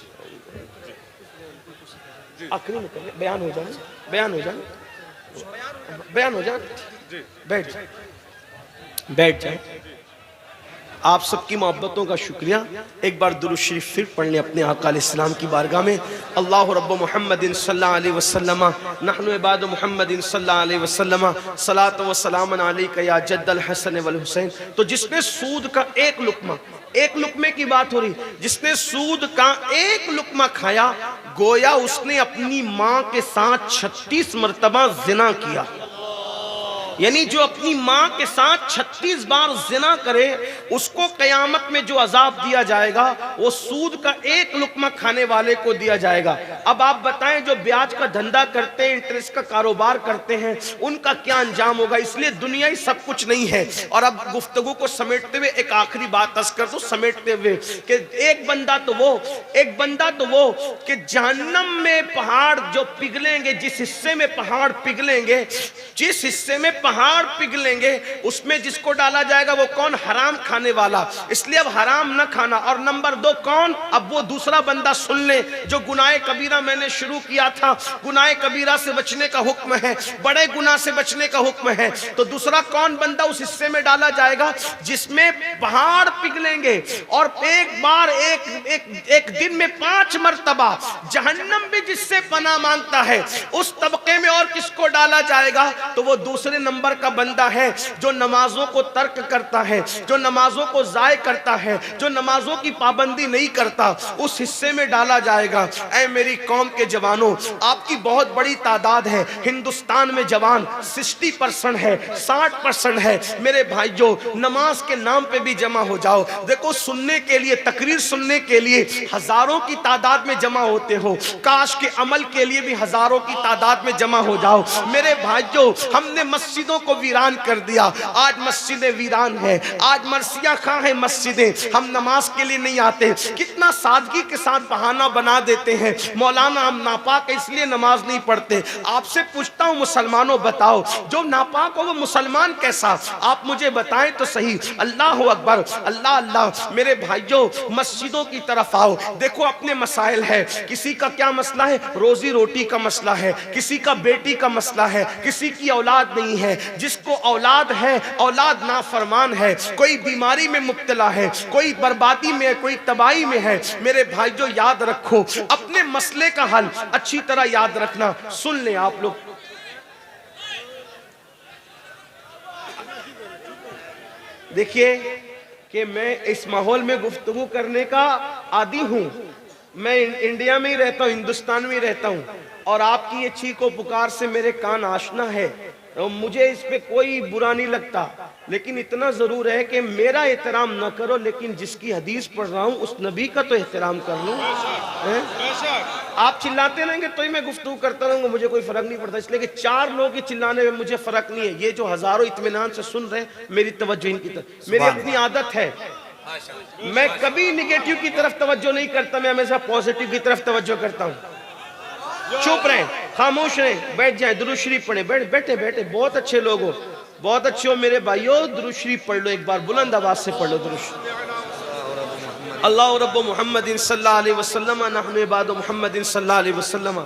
आखिरी में करें, बयान हो जाए, बयान हो जाए, बयान हो जाए, बैठ बैठ जाए। आप सबकी मोहब्बतों का शुक्रिया। एक बार दुरूद शरीफ फिर पढ़ लें अपने आका अलैहिस्सलाम की बारगाह में। अल्लाहु रब्ब मुहम्मदिन सल्लल्लाहु अलैहि वसल्लम नहनु इबाद मुहम्मदिन सल्लल्लाहु अलैहि वसल्लम सलातु व सलामन अलैका या जद्दल हसन वल हुसैन। तो जिसने सूद का एक लुकमा, एक लुकमे की बात हो रही, जिसने सूद का एक लुकमा खाया, गोया उसने अपनी माँ के साथ 36 मरतबा जिना किया। यानी जो अपनी माँ के साथ 36 बार जिना करे, उसको कयामत में जो अजाब दिया जाएगा वो सूद का एक लुकमा खाने वाले को दिया जाएगा। अब आप बताएं, जो ब्याज का धंधा करते हैं, इंटरेस्ट का कारोबार करते हैं, उनका क्या अंजाम होगा। इसलिए दुनिया ही सब कुछ नहीं है। और अब गुफ्तगू को समेटते हुए एक आखिरी बात अर्ज कर दो, समेटते हुए कि एक बंदा तो वो कि जहन्नम में पहाड़ जो पिघलेंगे, जिस हिस्से में पहाड़ पिघलेंगे, जिस हिस्से में पहाड़ पिघलेंगे, उसमें जिसको डाला जाएगा वो कौन? हराम खाने वाला। इसलिए अब हराम न खाना। और नंबर 2 कौन? अब वो दूसरा बंदा सुन ले, जो गुनाह कबीरा मैंने शुरू किया था, गुनाह कबीरा से बचने का हुक्म है, बड़े गुनाह से बचने का हुक्म है। तो दूसरा कौन बंदा उस हिस्से में डाला जाएगा जिसमें पहाड़ पिघलेंगे और एक बार एक दिन में 5 मरतबा जहन्नम भी जिससे पनाह मांगता है, उस तबके में और किसको डाला जाएगा? तो वो दूसरे नंबर का बंदा है जो नमाजों को तर्क करता है, जो नमाजों को जाय करता है, जो नमाजों की पाबंदी नहीं करता, उस हिस्से में डाला जाएगा। ऐ मेरी कौम के जवानों, आपकी बहुत बड़ी तादाद है। हिंदुस्तान में जवान 60% है, 60% है। मेरे भाइयों, नमाज के नाम पे भी जमा हो जाओ। देखो, सुनने के लिए, तकरीर सुनने के लिए हजारों की तादाद में जमा होते हो, काश के अमल के लिए भी हजारों की तादाद में जमा हो जाओ। मेरे भाइयों, हमने मस्जिदों को वीरान कर दिया, आज मस्जिदें वीरान है, आज मरसिया खां है मस्जिदें, हम नमाज के लिए नहीं आते। कितना सादगी के साथ बहाना बना देते हैं, मौलाना हम नापाक है इसलिए नमाज नहीं पढ़ते। आपसे पूछता हूं मुसलमानों, बताओ जो नापाक हो वो मुसलमान कैसा? आप मुझे बताएं तो सही। अल्लाह अकबर, अल्लाह अल्लाह। मेरे भाइयों, मस्जिदों की तरफ आओ। देखो, अपने मसाइल है। किसी का क्या मसला है? रोजी रोटी का मसला है, किसी का बेटी का मसला है, किसी की औलाद नहीं है, जिसको औलाद है औलाद नाफरमान है, कोई बीमारी में मुब्तला है, कोई बर्बादी में है, कोई तबाही में है। मेरे भाइयों, याद रखो, अपने मसले का हल अच्छी तरह याद रखना। सुन ले आप लोग, देखिए कि मैं इस माहौल में गुफ्तगू करने का आदी हूं। मैं इंडिया में ही रहता हूं, हिंदुस्तान में ही रहता हूं, और आपकी ये चीख व पुकार से मेरे कान आशना है। तो मुझे इस पे कोई बुरा नहीं लगता। लेकिन इतना जरूर है कि मेरा एहतराम ना करो, लेकिन जिसकी हदीस पढ़ रहा हूँ उस नबी का तो एहतराम कर लो। आप चिल्लाते रहेंगे तो ही मैं गुफ्तगू करता रहूंगा, मुझे कोई फर्क नहीं पड़ता, इसलिए कि 4 लोगों के चिल्लाने में मुझे फर्क नहीं है। ये जो हजारों इत्मीनान से सुन रहे हैं, मेरी तवज्जो इनकी तरफ, मेरी अपनी आदत है, मैं कभी निगेटिव की तरफ तवज्जो नहीं करता, मैं हमेशा पॉजिटिव की तरफ तवज्जो करता हूँ। चुप रहें, खामोश रहें, बैठ जाए, दुरूद शरीफ पढ़े, बैठे बैठे, बहुत अच्छे लोग हो, बहुत अच्छे हो मेरे भाइयों, दुरूद शरीफ पढ़ लो, एक बार बुलंद आवाज से पढ़ लो दुरूद शरीफ। अल्लाह रब्बु मुहम्मदिन सल्लल्लाहु अलैहि वसल्लम नहनु इबादु मुहम्मदिन सल्लल्लाहु अलैहि वसल्लम।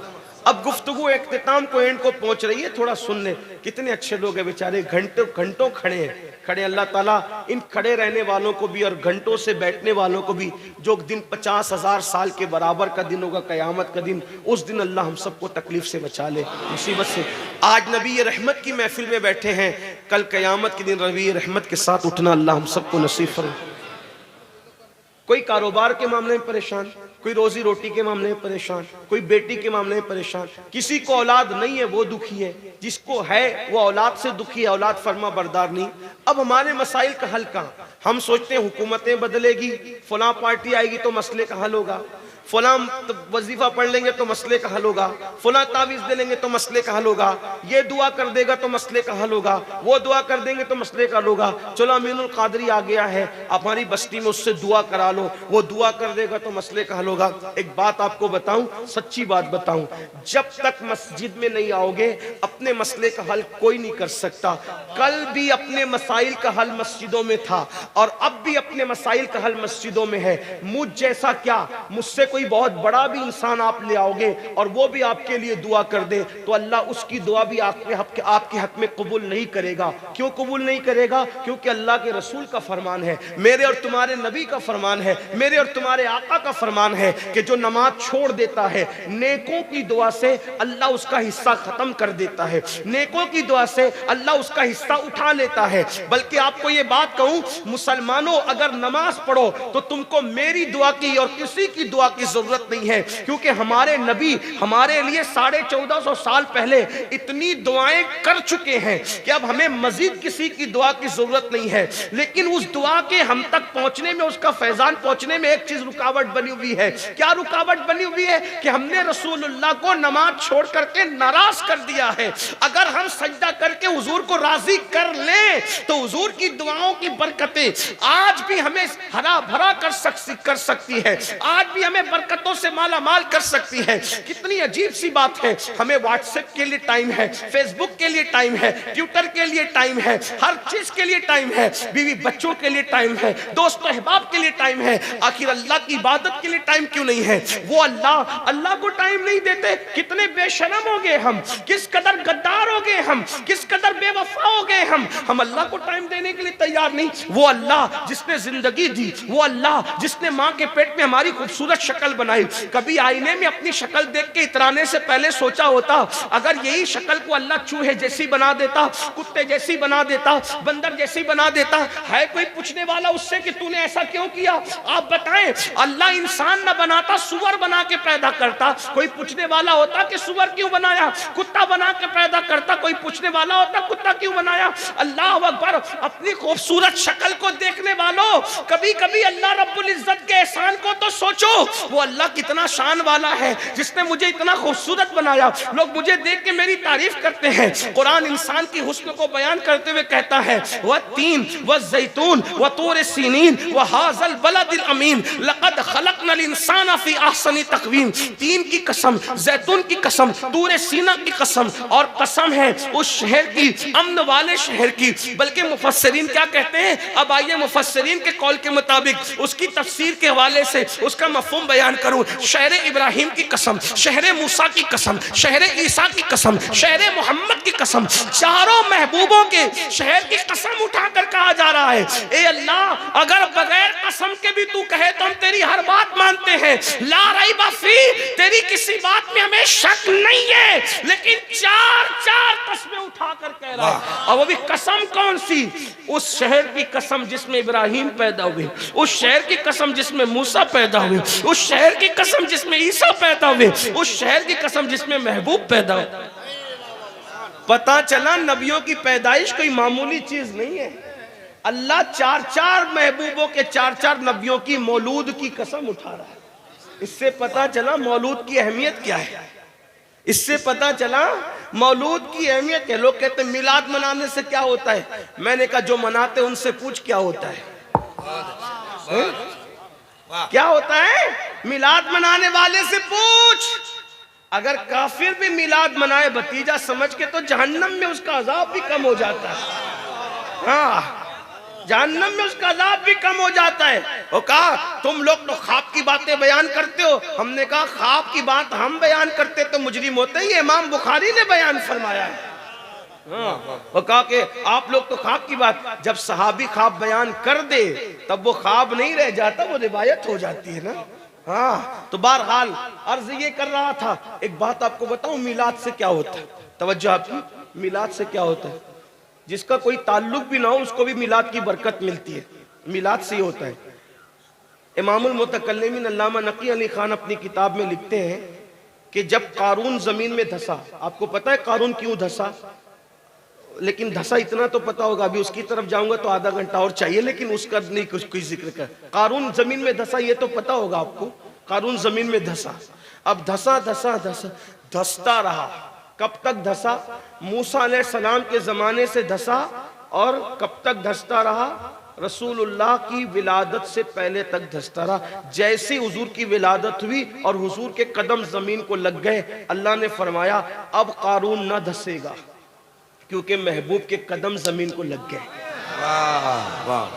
अब गुफ्तगू इख्तिताम को एंड को पहुंच रही है, थोड़ा सुन ले। कितने अच्छे लोग हैं बेचारे, घंटों घंटों खड़े हैं, खड़े। अल्लाह ताला इन खड़े रहने वालों को भी और घंटों से बैठने वालों को भी, जो दिन 50,000 साल के बराबर का दिन होगा, कयामत का दिन, उस दिन अल्लाह हम सबको तकलीफ से बचा ले, मुसीबत से। आज नबी रहमत की महफिल में बैठे हैं, कल कयामत के दिन नबी रहमत के साथ उठना अल्लाह हम सबको नसीब फरमाए। कोई कारोबार के मामले में परेशान, कोई रोजी रोटी के मामले में परेशान, कोई बेटी के मामले में परेशान, किसी को औलाद नहीं है वो दुखी है, जिसको है वो औलाद से दुखी है, औलाद फरमा बरदार नहीं। अब हमारे मसाइल का हल कहाँ? हम सोचते हैं हुकूमतें बदलेगी, फलां पार्टी आएगी तो मसले का हल होगा, फलां वजीफा पढ़ लेंगे तो मसले का हल होगा, फलां तावीज दे लेंगे तो मसले का हल होगा, ये दुआ कर देगा तो मसले का हल होगा, वो दुआ कर देंगे तो मसले का हल होगा। चलो अमीनुल कादरी आ गया है, हमारी बस्ती में उससे दुआ करा लो, वो दुआ कर देगा तो मसले का हल होगा। एक बात आपको बताऊं, सच्ची बात बताऊं, जब तक मस्जिद में नहीं आओगे अपने मसले का हल कोई नहीं कर सकता। कल भी अपने मसाइल का हल मस्जिदों में था और अब भी अपने मसाइल का हल मस्जिदों में है। मुझ जैसा क्या, मुझसे कोई बहुत बड़ा भी इंसान आप ले आओगे और वो भी आपके लिए दुआ कर दे तो अल्लाह उसकी दुआ भी आपके हक में कबूल नहीं करेगा। क्यों कबूल नहीं करेगा? क्योंकि अल्लाह के रसूल का फरमान है, मेरे और तुम्हारे नबी का फरमान है, मेरे और तुम्हारे आका का फरमान है कि जो नमाज छोड़ देता है नेकों की दुआ से अल्लाह उसका हिस्सा खत्म कर देता है, नेकों की दुआ से अल्लाह उसका हिस्सा उठा लेता है। बल्कि आपको ये बात कहूं, मुसलमानों अगर नमाज पढ़ो तो तुमको मेरी दुआ की और किसी की दुआ की जरूरत नहीं है, क्योंकि हमारे नबी हमारे लिए 1450 साल पहले इतनी दुआएं कर चुके हैं कि अब हमें मजीद किसी की दुआ की जरूरत नहीं है। लेकिन उस दुआ के हम तक पहुंचने में, उसका फैजान पहुंचने में एक चीज रुकावट बनी हुई है। क्या रुकावट बनी हुई है? कि हमने रसूलुल्लाह को नमाज छोड़ करके नाराज कर दिया है। अगर हम सजदा करके हुजूर को राजी कर लें तो हुजूर की दुआओं की बरकतें आज भी हमें हरा भरा कर सकती है, आज भी हमें बरकतों से माला माल कर सकती है। कितनी अजीब सी बात है, हमें व्हाट्सएप के लिए टाइम है, फेसबुक के लिए टाइम है, ट्विटर के लिए टाइम है, हर चीज के लिए टाइम है, बीवी बच्चों के लिए टाइम है, दोस्त अहबाब के लिए टाइम है, आखिर अल्लाह की इबादत के लिए टाइम क्यों नहीं है? वो अल्लाह को टाइम नहीं देते। कितने बेशरम हो गए हम, किस कदर गद्दार हो गए हम, किस कदर बेवफा हो गए हम अल्लाह को टाइम देने के लिए तैयार नहीं। वो अल्लाह जिसने जिंदगी दी, वो अल्लाह जिसने माँ के पेट में हमारी खूबसूरत शक्ल बनाई, कभी आईने में अपनी शक्ल देख के इतराने से पहले सोचा होता अगर यही शक्ल को अल्लाह चूहे जैसी बना देता, कुत्ते जैसी बना देता, बंदर जैसी बना देता, है कोई पूछने वाला उससे कि तूने ऐसा क्यों किया? आप बताएं, अल्लाह इंसान न बनाता सुअर बना के पैदा करता, कोई पूछने वाला होता कि सुअर क्यों बनाया? कुत्ता बना के पैदा करता, कोई पूछने वाला होता कुत्ता क्यों बनाया? अल्लाह अकबर। अपनी खूबसूरत शक्ल को देखने वालों, कभी कभी अल्लाह रब्बुल इज्जत के एहसान को तो सोचो। वो अल्लाह कितना शान वाला है जिसने मुझे इतना खूबसूरत बनाया। लोग मुझे देख के मेरी तारीफ करते हैं। कुरान इंसान की हुस्न को बयान करते हुए कहता है, वह तीन व जैतून व तूर सीनीन व हाज़ल बलदिल अमीन लक़द खलक़नल इंसान फी अहसनी तक़वीम। तीन की कसम, जैतून की कसम, तूर सीना की कसम, और कसम है उस शहर की, अमन वाले शहर की। बल्कि मुफस्सिरीन क्या कहते हैं? अब आइए मुफस्सिरीन के कौल के मुताबिक उसकी तफसीर के हवाले से उसका मफहूम बयान करूं। शहर इब्राहिम की कसम, शहर मूसा की कसम, शहर ईसा की कसम, शहर मोहम्मद की कसम, चारों महबूबों के शहर की कसम उठाकर कहा जा रहा है, ए अल्लाह अगर बगैर कसम के भी तू कहे तो हम तेरी हर बात मानते हैं, ला रैब फी, तेरी किसी बात में हमें शक नहीं है। लेकिन चार कसमें उठाकर कह रहा है, और वो भी कसम कौन सी? उस शहर की कसम जिसमें इब्राहिम पैदा हुए, उस शहर की कसम जिसमें मूसा पैदा हुए, उस शहर की कसम जिसमें ईसा पैदा हुए, उस शहर की कसम जिसमें महबूब पैदा हुए। पता चला नबियों की पैदाइश कोई मामूली चीज नहीं है। अल्लाह चार चार महबूबों के चार चार नबियों की मौलूद की कसम उठा रहा है। इससे पता चला मौलूद की अहमियत क्या है। इससे पता चला मौलूद की अहमियत है। लोग कहते हैं मिलाद मनाने से क्या होता है। मैंने कहा जो मनाते हैं उनसे पूछ क्या होता है। क्या होता है मिलाद मनाने वाले से पूछ। अगर काफिर भी मिलाद मनाए भतीजा समझ के तो जहन्नम में उसका अजाब भी कम हो जाता है। हाँ, जहन्नम में उसका अजाब भी कम हो जाता है। वो कहा तुम लोग तो ख्वाब की बातें बयान करते हो। हमने कहा ख्वाब की बात हम बयान करते तो मुजरिम होते ही। इमाम बुखारी ने बयान फरमाया है। वो कहा कि आप लोग तो ख्वाब की बात, जब सहाबी ख्वाब बयान कर दे तब वो ख्वाब नहीं रह जाता, वो रिवायत हो जाती है ना। हाँ, तो बहरहाल अर्ज ये कर रहा था। एक बात आपको बताऊं, मिलाद से क्या होता है। तवज्जो आपकी, मिलाद से क्या होता है। जिसका कोई ताल्लुक भी ना हो उसको भी मिलाद की बरकत मिलती है। मिलाद से ही होता है। इमामुल मुतकल्लिमीन अल्लामा नकी अली खान अपनी किताब में लिखते हैं कि जब कारून जमीन में धंसा, आपको पता है कारून क्यों धंसा, लेकिन धंसा इतना तो पता होगा। अभी उसकी तरफ जाऊंगा तो आधा घंटा और चाहिए, लेकिन उसका नहीं कुछ कोई जिक्र कर। कारून जमीन में धंसा ये तो पता होगा आपको। कारून जमीन में धंसा। अब धंसा धंसा धंसा धंसता रहा। कब तक धंसा। मूसा अलैहिस्सलाम के जमाने से धंसा। और कब तक धंसता रहा। रसूलुल्लाह की विलादत से पहले तक धंसता रहा। जैसी हुजूर की विलादत हुई और हुजूर के कदम जमीन को लग गए, अल्लाह ने फरमाया अब कारून न धंसेगा, क्योंकि महबूब के कदम जमीन को लग गए।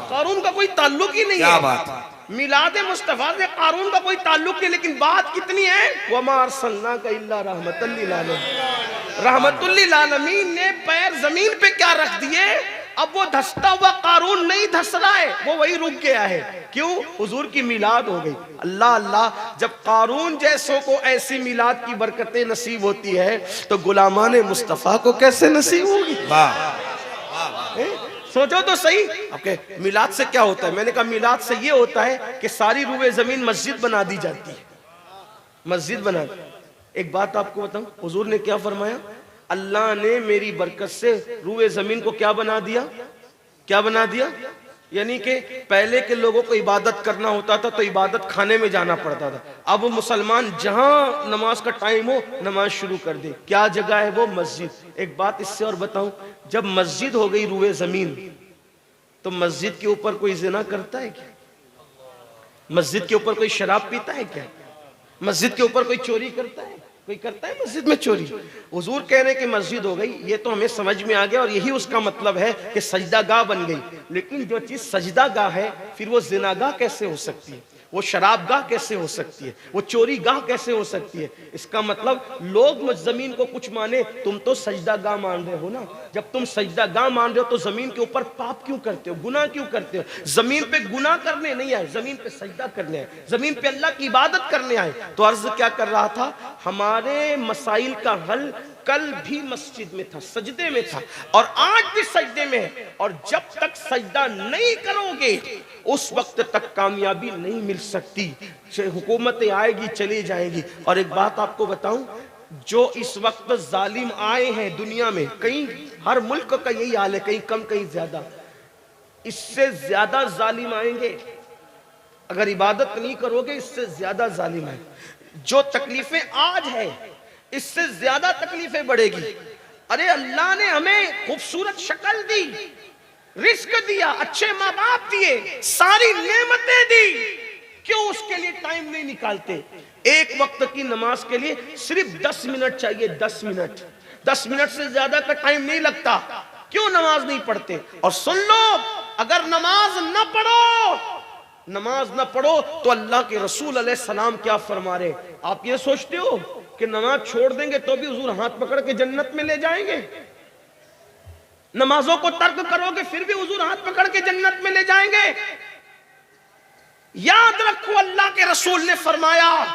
कारून का कोई ताल्लुक ही नहीं है। बात मिलाद मुस्तफा से कारून का कोई ताल्लुक नहीं। लेकिन बात कितनी है, वमा अरसलनाका इल्ला रहमतल लिल आलमीन। रहमतुल लिल आलमीन ने पैर जमीन पे क्या रख दिए। अब वो धंसता हुआ कारून नहीं धंस रहा है, वो वही रुक गया है। क्यों, हुजूर की मिलाद हो गई। अल्लाह अल्लाह, जब कारून जैसों को ऐसी मिलाद की बरकतें नसीब होती है तो गुलामाने मुस्तफा को कैसे नसीब होगी। सोचो तो सही। ओके, मिलाद से क्या होता है। मैंने कहा मिलाद से ये होता है कि सारी रूए जमीन मस्जिद बना दी जाती है। मस्जिद बना दी। एक बात आपको बताऊं, हुजूर ने क्या फरमाया, अल्लाह ने मेरी बरकत से रूए जमीन को क्या बना दिया। क्या बना दिया, यानी कि पहले के लोगों को इबादत करना होता था तो इबादत खाने में जाना पड़ता था। अब वो मुसलमान जहां नमाज का टाइम हो नमाज शुरू कर दे। क्या जगह है वो, मस्जिद। एक बात इससे और बताऊं, जब मस्जिद हो गई रूए जमीन तो मस्जिद के ऊपर कोई जिना करता है क्या। मस्जिद के ऊपर कोई शराब पीता है क्या। मस्जिद के ऊपर कोई चोरी करता है, कोई करता है मस्जिद में चोरी। हुजूर कह रहे कि मस्जिद हो गई, ये तो हमें समझ में आ गया और यही उसका मतलब है कि सजदागाह बन गई। लेकिन जो चीज सजदागाह है फिर वो जिनागाह कैसे हो सकती है, वो शराबगाह कैसे हो सकती है, वो चोरी गाह कैसे हो सकती है। इसका मतलब लोग जमीन को कुछ माने, तुम तो सजदागाह मान रहे हो ना। जब तुम सजदागाह मान रहे हो तो जमीन के ऊपर पाप क्यों करते हो, गुनाह क्यों करते हो। जमीन पे गुनाह करने नहीं आए, जमीन पे सजदा करने आए, जमीन पे अल्लाह की इबादत करने आए। तो अर्ज क्या कर रहा था, हमारे मसाइल का हल कल भी मस्जिद में था, सजदे में था और आज भी सजदे में है। और जब तक सजदा नहीं करोगे उस वक्त तक कामयाबी नहीं मिल सकती। हुकूमतें आएगी चली जाएगी। और एक बात आपको बताऊं, जो इस वक्त जालिम आए हैं दुनिया में, कहीं हर मुल्क का यही हाल है, कहीं कम कहीं ज्यादा, इससे ज्यादा जालिम आएंगे। अगर इबादत नहीं करोगे इससे ज्यादा जालिम आएंगे। जो तकलीफें आज है इससे ज्यादा तकलीफें बढ़ेगी। अरे अल्लाह ने हमें खूबसूरत शक्ल दी, रिस्क दिया, अच्छे माँ बाप दिए, सारी नेमतें दी, क्यों उसके लिए टाइम नहीं निकालते। एक वक्त की नमाज के लिए सिर्फ 10 मिनट चाहिए, 10 मिनट, 10 मिनट से ज्यादा का टाइम नहीं लगता। क्यों नमाज नहीं पढ़ते। और सुन लो, अगर नमाज न पढ़ो तो अल्लाह के रसूल अलैहिस्सलाम क्या फरमा रहे। आप ये सोचते हो कि नमाज छोड़ देंगे तो भी हुजूर हाथ पकड़ के जन्नत में ले जाएंगे। नमाजों को तर्क करोगे फिर भी हुजूर हाथ पकड़ के जन्नत में ले जाएंगे। याद रखो, अल्लाह के रसूल ने फरमाया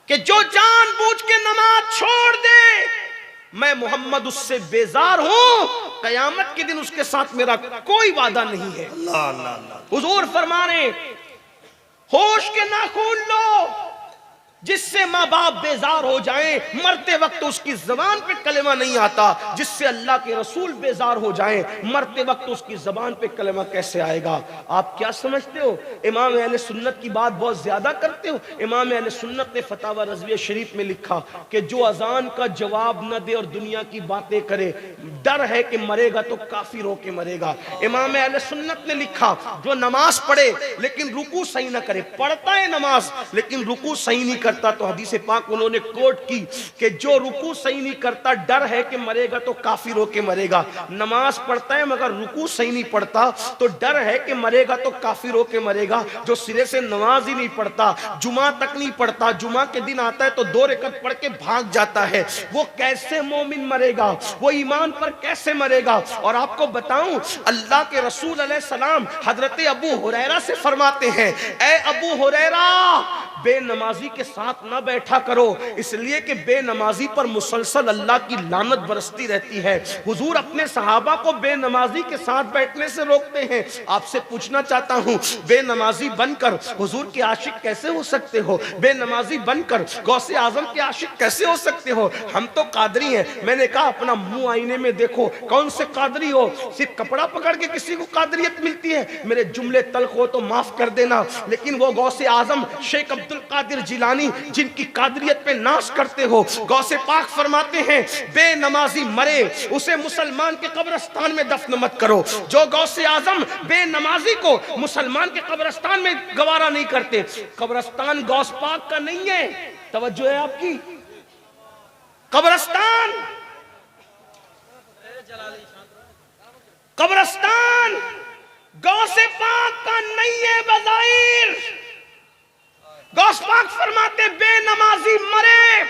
कि जो जानबूझ के नमाज छोड़ दे मैं मोहम्मद उससे बेजार हूं, कयामत के दिन उसके साथ मेरा कोई वादा नहीं है। अल्लाह अल्लाह। हुजूर फरमा रहे, होश के नाखून लो, जिससे माँ बाप बेजार हो जाएं, मरते वक्त उसकी जबान पे कलेमा नहीं आता, जिससे अल्लाह के रसूल बेजार हो जाएं, मरते वक्त उसकी जबान पे कलेमा कैसे आएगा? आप क्या समझते हो? इमाम अहले सुन्नत की बात बहुत ज्यादा करते हो। इमाम अहले सुन्नत ने फतावा रज़विया शरीफ में लिखा कि जो अजान का जवाब न दे और दुनिया की बातें करे, डर है कि मरेगा तो काफिर होके मरेगा। इमाम अहले सुन्नत ने लिखा जो नमाज पढ़े लेकिन रुकू सही ना करे, पढ़ता है नमाज लेकिन रुकू सही नहीं करता, तो हदीस पाक उन्होंने कोट की कि जो रुकू सही नहीं करता, डर है कि मरेगा तो काफिर होके मरेगा। नमाज पढ़ता है मगर रुकू सही नहीं पढ़ता, तो डर है कि मरेगा तो काफिर होके मरेगा। जो सिरे से नमाज ही नहीं पढ़ता, जुमा तक नहीं पढ़ता, जुमा के दिन आता है तो 2 रकअत पढ़ के भाग जाता है, वो कैसे मोमिन मरेगा? वो ईमान पर कैसे मरेगा? और आपको बताऊं, अल्लाह के रसूल अलैहिस्सलाम हजरत अबू हुरैरा से फरमाते हैं, ए अबू हुरैरा, बेनमाजी के साथ ना बैठा करो, इसलिए कि बेनमाजी पर मुसलसल अल्लाह की लानत बरसती रहती है। हुजूर अपने सहाबा को बेनमाजी के साथ बैठने से रोकते हैं। आपसे पूछना चाहता हूँ, बेनमाजी बनकर हुजूर के आशिक कैसे हो सकते हो? बेनमाजी बनकर गौसे आजम के आशिक कैसे हो सकते हो? हम तो कादरी हैं। मैंने कहा अपना मुंह आईने में देखो, कौन से कादरी हो? सिर्फ कपड़ा पकड़ के किसी को कादरियत मिलती है? मेरे जुमले तल्ख हो तो माफ कर देना, लेकिन वो गौसे आजम शेख अब्दुल कादिर जिलानी जिनकी कादरियत पे नाश करते हो, गौसे पाक फरमाते हैं बेनमाजी मरे उसे मुसलमान के कब्रिस्तान में दफन मत करो। जो गौसे आजम बेनमाजी को मुसलमान के कब्रिस्तान में गवारा नहीं करते, कब्रिस्तान गौस पाक का नहीं है। तवज्जो है आपकी? कब्रिस्तान गौसे पाक का नहीं है बज़ाहिर। गौस पाक फरमाते बेनमाजी मरे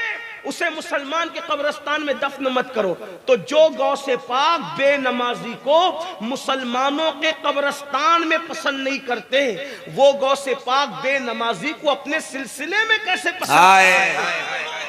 उसे मुसलमान के कब्रिस्तान में दफन मत करो। तो जो गौसे पाक बेनमाजी को मुसलमानों के कब्रिस्तान में पसंद नहीं करते, वो गौसे पाक बेनमाजी को अपने सिलसिले में कैसे पसंद?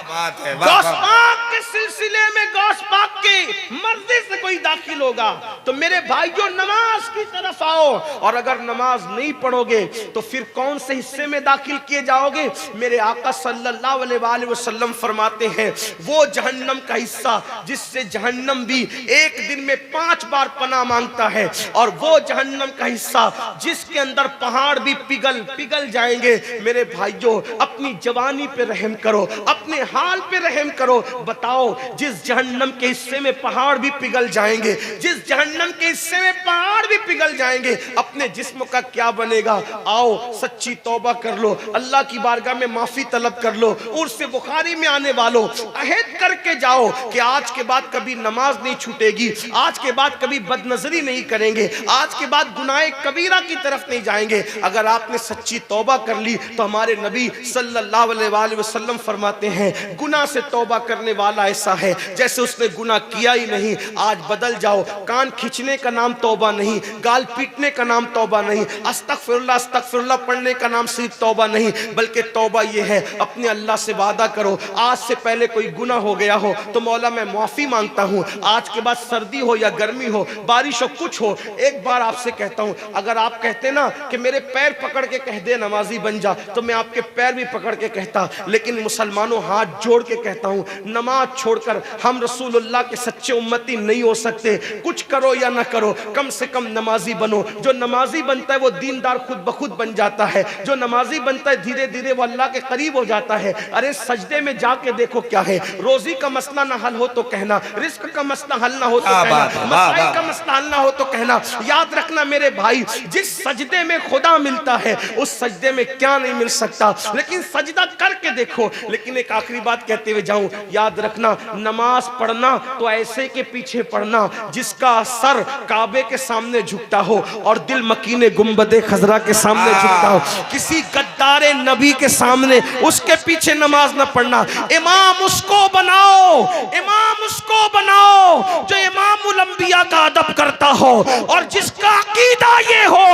बात है, गौस पाक के सिलसिले में गौस पाक की मर्जी से कोई दाखिल होगा तो मेरे भाइयों नमाज की तरफ आओ, और अगर नमाज नहीं पढ़ोगे तो फिर कौन से हिस्से में दाखिल किए जाओगे? मेरे आका सल्लल्लाहु अलैहि वसल्लम फरमाते हैं वो जहन्नम का हिस्सा जिससे जहन्नम भी एक दिन में 5 बार पनाह मांगता है, और वो जहन्नम का हिस्सा जिसके अंदर पहाड़ भी पिघल जाएंगे। मेरे भाइयों अपनी जवानी पे रहम करो, अपने हाल पे रहम करो। बताओ जिस जहन्नम के हिस्से में पहाड़ भी पिघल जाएंगे, जिस जहन्नम के हिस्से में पहाड़ भी पिघल जाएंगे, अपने जिस्म का क्या बनेगा? आओ सच्ची तौबा कर लो, अल्लाह की बारगाह में माफी तलब कर लो। उर्स बुखारी में आने वालों अहद करके जाओ कि आज के बाद कभी नमाज नहीं छूटेगी, आज के बाद कभी बदनजरी नहीं करेंगे, आज के बाद गुनाह कबीरा की तरफ नहीं जाएंगे। अगर आपने सच्ची तौबा कर ली तो हमारे नबी सल्लल्लाहु अलैहि वसल्लम फरमाते हैं गुनाह से तौबा करने वाला ऐसा है जैसे उसने गुनाह किया ही नहीं। आज बदल जाओ, कान खींचने का नाम तौबा नहीं, गाल पीटने का नाम तौबा नहीं, अस्तगफिरुल्लाह पढ़ने का नाम सिर्फ तौबा नहीं, बल्कि तौबा ये है अपने अल्लाह से वादा करो आज से पहले कोई गुनाह हो गया हो तो मौला मैं माफी मांगता हूँ। आज के बाद सर्दी हो या गर्मी हो, बारिश हो, कुछ हो, एक बार आपसे कहता हूँ, अगर आप कहते ना कि मेरे पैर पकड़ के कह दे नमाजी बन जा, तो मैं आपके पैर भी पकड़ के कहता। लेकिन मुसलमानों हाथ जोड़ के कहता हूं, नमाज छोड़कर हम रसूलुल्लाह के सच्चे उम्मती नहीं हो सकते। कुछ करो या ना करो, कम से कम नमाजी बनो। जो नमाजी बनता है वो दीनदार खुद ब खुद बन जाता है। जो नमाजी बनता है धीरे धीरे वो अल्लाह के करीब हो जाता है। अरे सजदे में जाके देखो क्या है, रोजी का मसला ना हल हो तो कहना, रिस्क का मसला हल ना हो तो कहना, मसाइल का मसला हल ना हो तो कहना। याद रखना मेरे भाई, जिस सजदे में खुदा मिलता है उस सजदे में क्या नहीं मिल सकता, लेकिन सजदा करके देखो। लेकिन एक आखिरी बात कहते हुए जाऊं, याद रखना नमाज पढ़ना तो ऐसे के पीछे पढ़ना जिसका सर काबे के सामने झुकता हो और दिल मकीने गुंबदे खजरा के सामने झुकता हो। किसी गद्दारे नबी के सामने उसके पीछे नमाज न पढ़ना। इमाम उसको बनाओ, इमाम उसको बनाओ जो इमामुल अंबिया का अदब करता हो और जिसका अकीदा ये हो,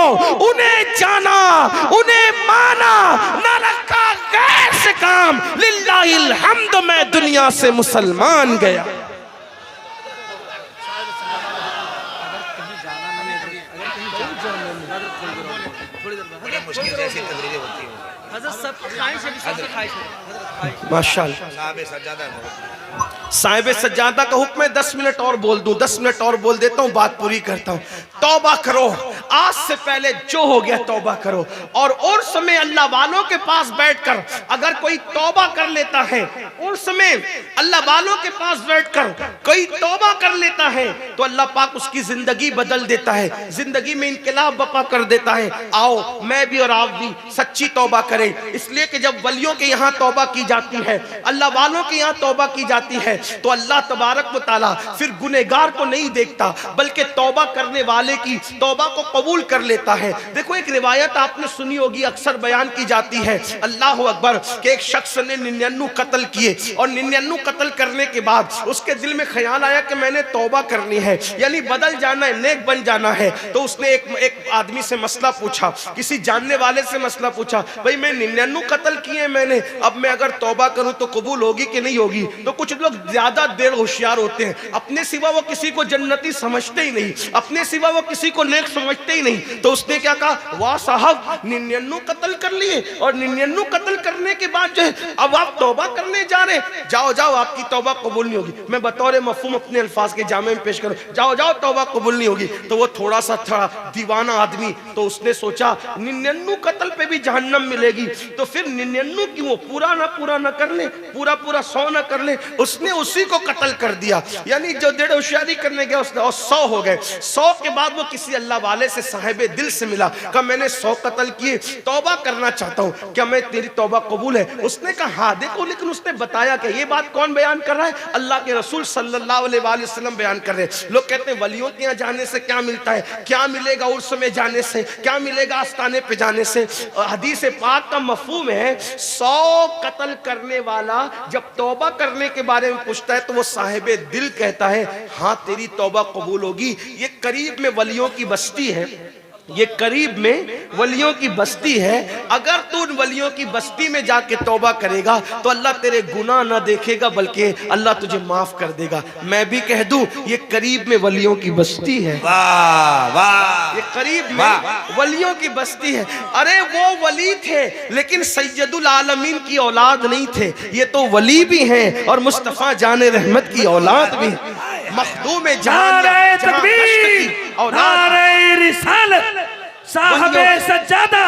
उन्हें जाना, उन्हें माना, न रखा गैर से काम। लिल्लाहिल हम्द, मैं दुनिया से मुसलमान गया। हज़रत सब माशाअल्लाह। साहब सज्जादा साहिब सज्जादा का हुक्म है 10 मिनट और बोल दूं, 10 मिनट और बोल देता हूं, बात पूरी करता हूं। तौबा करो, आज से पहले जो हो गया तौबा करो। और समय अल्लाह वालों के पास बैठकर अगर कोई तौबा कर लेता है, और समय अल्लाह वालों के पास बैठकर कोई तौबा कर लेता है तो अल्लाह पाक उसकी जिंदगी बदल देता है, जिंदगी में इनकलाब बपा कर देता है। आओ मैं भी और आप भी सच्ची तौबा करें, इसलिए कि जब वलियों के यहाँ तौबा की जाती है, अल्लाह वालों के यहाँ तौबा की जाती है तो अल्लाह तबारक व तआला फिर गुनहगार को नहीं देखता बल्कि तौबा करने वाले की तौबा को कबूल कर लेता है। देखो एक रिवायत आपने सुनी होगी, अक्सर बयान की जाती है, अल्लाह अकबर, कि एक शख्स ने 99 कत्ल किए और 99 कत्ल करने के बाद उसके दिल में ख्याल आया कि मैंने तौबा करनी है, यानी बदल जाना है, नेक बन जाना है। तो उसने एक आदमी से मसला पूछा, किसी जानने वाले से मसला पूछा, भाई मैं 99 कत्ल किए मैंने, अब मैं अगर तौबा करूं तो कबूल होगी कि नहीं होगी? तो कुछ लोग ज्यादा देर होशियार होते हैं, अपने सिवा वो किसी को जन्नती समझते ही नहीं, अपने सिवा वो किसी को नेक समझते ही नहीं। तो उसने क्या कहा, वाह साहब 99 कत्ल कर लिए और 99 कत्ल करने के बाद जो है अब आप तौबा करने जा रहे हैं, जाओ जाओ आपकी तौबा कबूल नहीं होगी। मैं बतौर मफहूम अपने अल्फाज के जामे में पेश करूं, जाओ जाओ तौबा कबूल नहीं होगी। तो वो थोड़ा सा था दीवाना आदमी, तो उसने सोचा 99 कत्ल पे भी जहन्नम मिलेगी, तो फिर 99 क्यों पूरा ना कर ले, पूरा 100 ना कर ले, उसने उसी को कत्ल कर दिया। यानी जो डेढ़ होशियारी करने गया उसने, और 100 हो गए। 100 के बाद वो किसी अल्लाह वाले से साहिबे दिल से मिला, कहा मैंने 100 कत्ल किए, तौबा करना चाहता हूँ, क्या मैं तेरी तौबा कबूल है? उसने कहा हाँ। देखो लेकिन उसने बताया कि ये बात कौन बयान कर रहा है? अल्लाह के रसूल सल्लल्लाहु अलैहि वसल्लम बयान कर रहे हैं। लोग कहते हैं वलियों के यहाँ जाने से क्या मिलता है, क्या मिलेगा उर्स में जाने से, क्या मिलेगा आस्ताने पे जाने से? हदीस पाक का मफहूम है 100 कत्ल करने वाला जब तौबा करने के बारे में पूछता है तो वो साहिबे दिल कहता है हाँ तेरी तौबा कबूल होगी। ये करीब में वलियों की बस्ती है, ये करीब में वलियों की बस्ती है। अगर तू उन वलियों की बस्ती में जाके तौबा करेगा तो अल्लाह तेरे गुनाह ना देखेगा बल्कि अल्लाह तुझे माफ कर देगा। मैं भी कह दूं ये करीब में वलियों की बस्ती है। वाह वाह, ये करीब में वलियों की बस्ती है। अरे वो वली थे लेकिन सैयदुल आलमीन की औलाद नहीं थे, ये तो वली भी हैं और मुस्तफा जाने रहमत की औलाद भी, मखदूम जान साहबे सज्जादा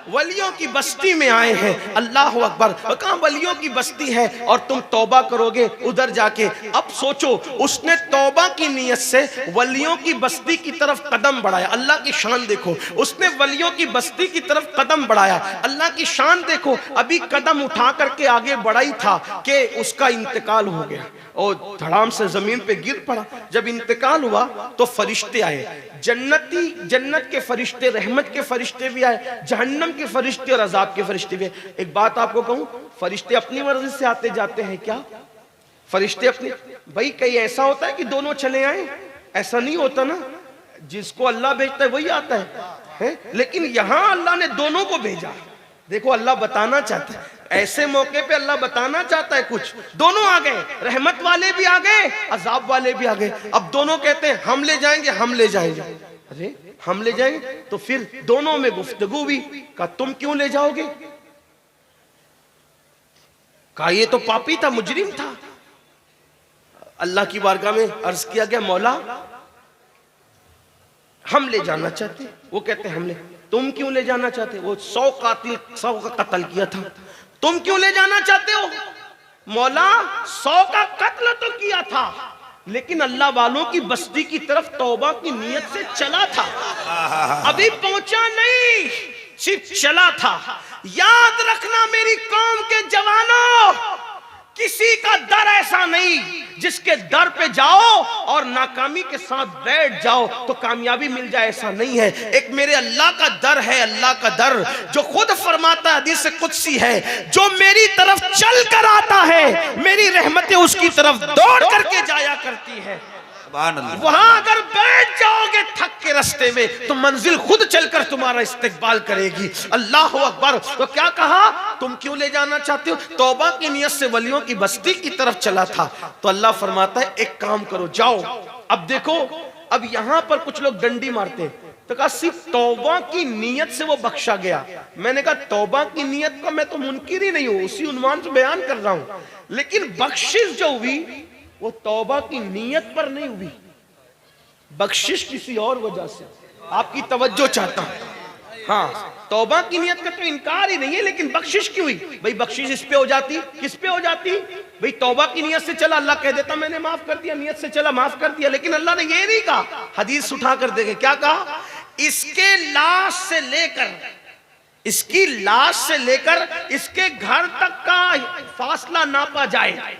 वलियों की बस्ती में आए हैं। अल्लाह अकबर। कहाँ वलियों की बस्ती है और तुम तौबा करोगे उधर जाके। अब सोचो उसने तौबा की नीयत से वलियों की बस्ती की तरफ कदम बढ़ाया। अल्लाह की शान देखो, उसने वलियों की बस्ती की तरफ कदम बढ़ाया। अल्लाह की शान देखो, अभी कदम उठा करके आगे बढ़ा ही था कि उसका इंतकाल हो गया और धड़ाम से जमीन पे गिर पड़ा। जब इंतकाल हुआ तो फरिश्ते आए, जन्नत के फरिश्ते, रहमत के फरिश्ते भी आए, जहन्नम के फरिश्ते और अजाब के फरिश्ते भी। एक बात आपको कहूं, फरिश्ते अपनी मर्जी से आते जाते हैं क्या? फरिश्ते अपनी, भाई कहीं ऐसा होता है कि दोनों चले आए? ऐसा नहीं होता ना, जिसको अल्लाह भेजता है वही आता है? लेकिन यहां अल्लाह ने दोनों को भेजा। देखो अल्लाह बताना चाहता है, ऐसे मौके पे अल्लाह बताना चाहता है कुछ। दोनों आ गए, रहमत वाले भी आ गए, अजाब वाले भी आ गए। अब दोनों कहते हैं हम ले जाएंगे, हम ले जाएंगे। अरे हम ले जाएंगे, तो फिर दोनों में गुफ्तगू हुई। कहा तुम क्यों ले जाओगे? कहा ये तो पापी था, मुजरिम था। अल्लाह की बारगाह में अर्ज किया गया, मौला हम ले जाना चाहते। वो कहते हैं हम ले। तुम क्यों ले जाना चाहते? वो 100 कातिल 100 का कत्ल किया था, तुम क्यों ले जाना चाहते हो? मौला 100 का कत्ल तो किया था लेकिन अल्लाह वालों की बस्ती की तरफ तौबा की नीयत से चला था, अभी पहुंचा नहीं, सिर्फ चला था। याद रखना मेरी कौम के जवानों, किसी का दर ऐसा नहीं जिसके दर पे जाओ और नाकामी के साथ बैठ जाओ तो कामयाबी मिल जाए, ऐसा नहीं है। एक मेरे अल्लाह का दर है, अल्लाह का दर जो खुद फरमाता है, हदीस कुदसी है, जो मेरी तरफ चल कर आता है मेरी रहमतें उसकी तरफ दौड़ करके जाया करती है। वहां अगर बैठ जाओगे थक के रास्ते में तो मंजिल खुद चलकर तुम्हारा इस्तेकबाल करेगी। अल्लाह अकबर। तो क्या कहा, तुम क्यों ले जाना चाहते हो? तौबा की नियत से वलियों की बस्ती की तरफ चला था। तो अल्लाह फरमाता है एक काम करो, जाओ। अब देखो, अब यहां पर कुछ लोग डंडी मारते हैं, तो कहा सिर्फ तौबा की नीयत से वो बख्शा गया। मैंने कहा तौबा की नीयत का मैं तो मुनकिर ही नहीं हूं, उसी उन्वान से बयान कर रहा हूं, लेकिन बख्शिश जो हुई वो तौबा की नीयत पर नहीं हुई, बख्शिश किसी और वजह से। आपकी तवज्जो चाहता हूं। हाँ, तौबा की नियत का तो इनकार ही नहीं है, लेकिन बख्शिश क्यों हुई? भाई बख्शिश इस पे हो जाती, किस पे हो जाती? भाई तौबा की नियत से चला, अल्लाह कह देता मैंने माफ कर दिया, नियत से चला माफ कर दिया, लेकिन अल्लाह ने ये नहीं कहा। हदीस उठा कर देखे क्या कहा? इसके लाश से लेकर, इसकी लाश से लेकर इसके घर तक का फासला नापा जाए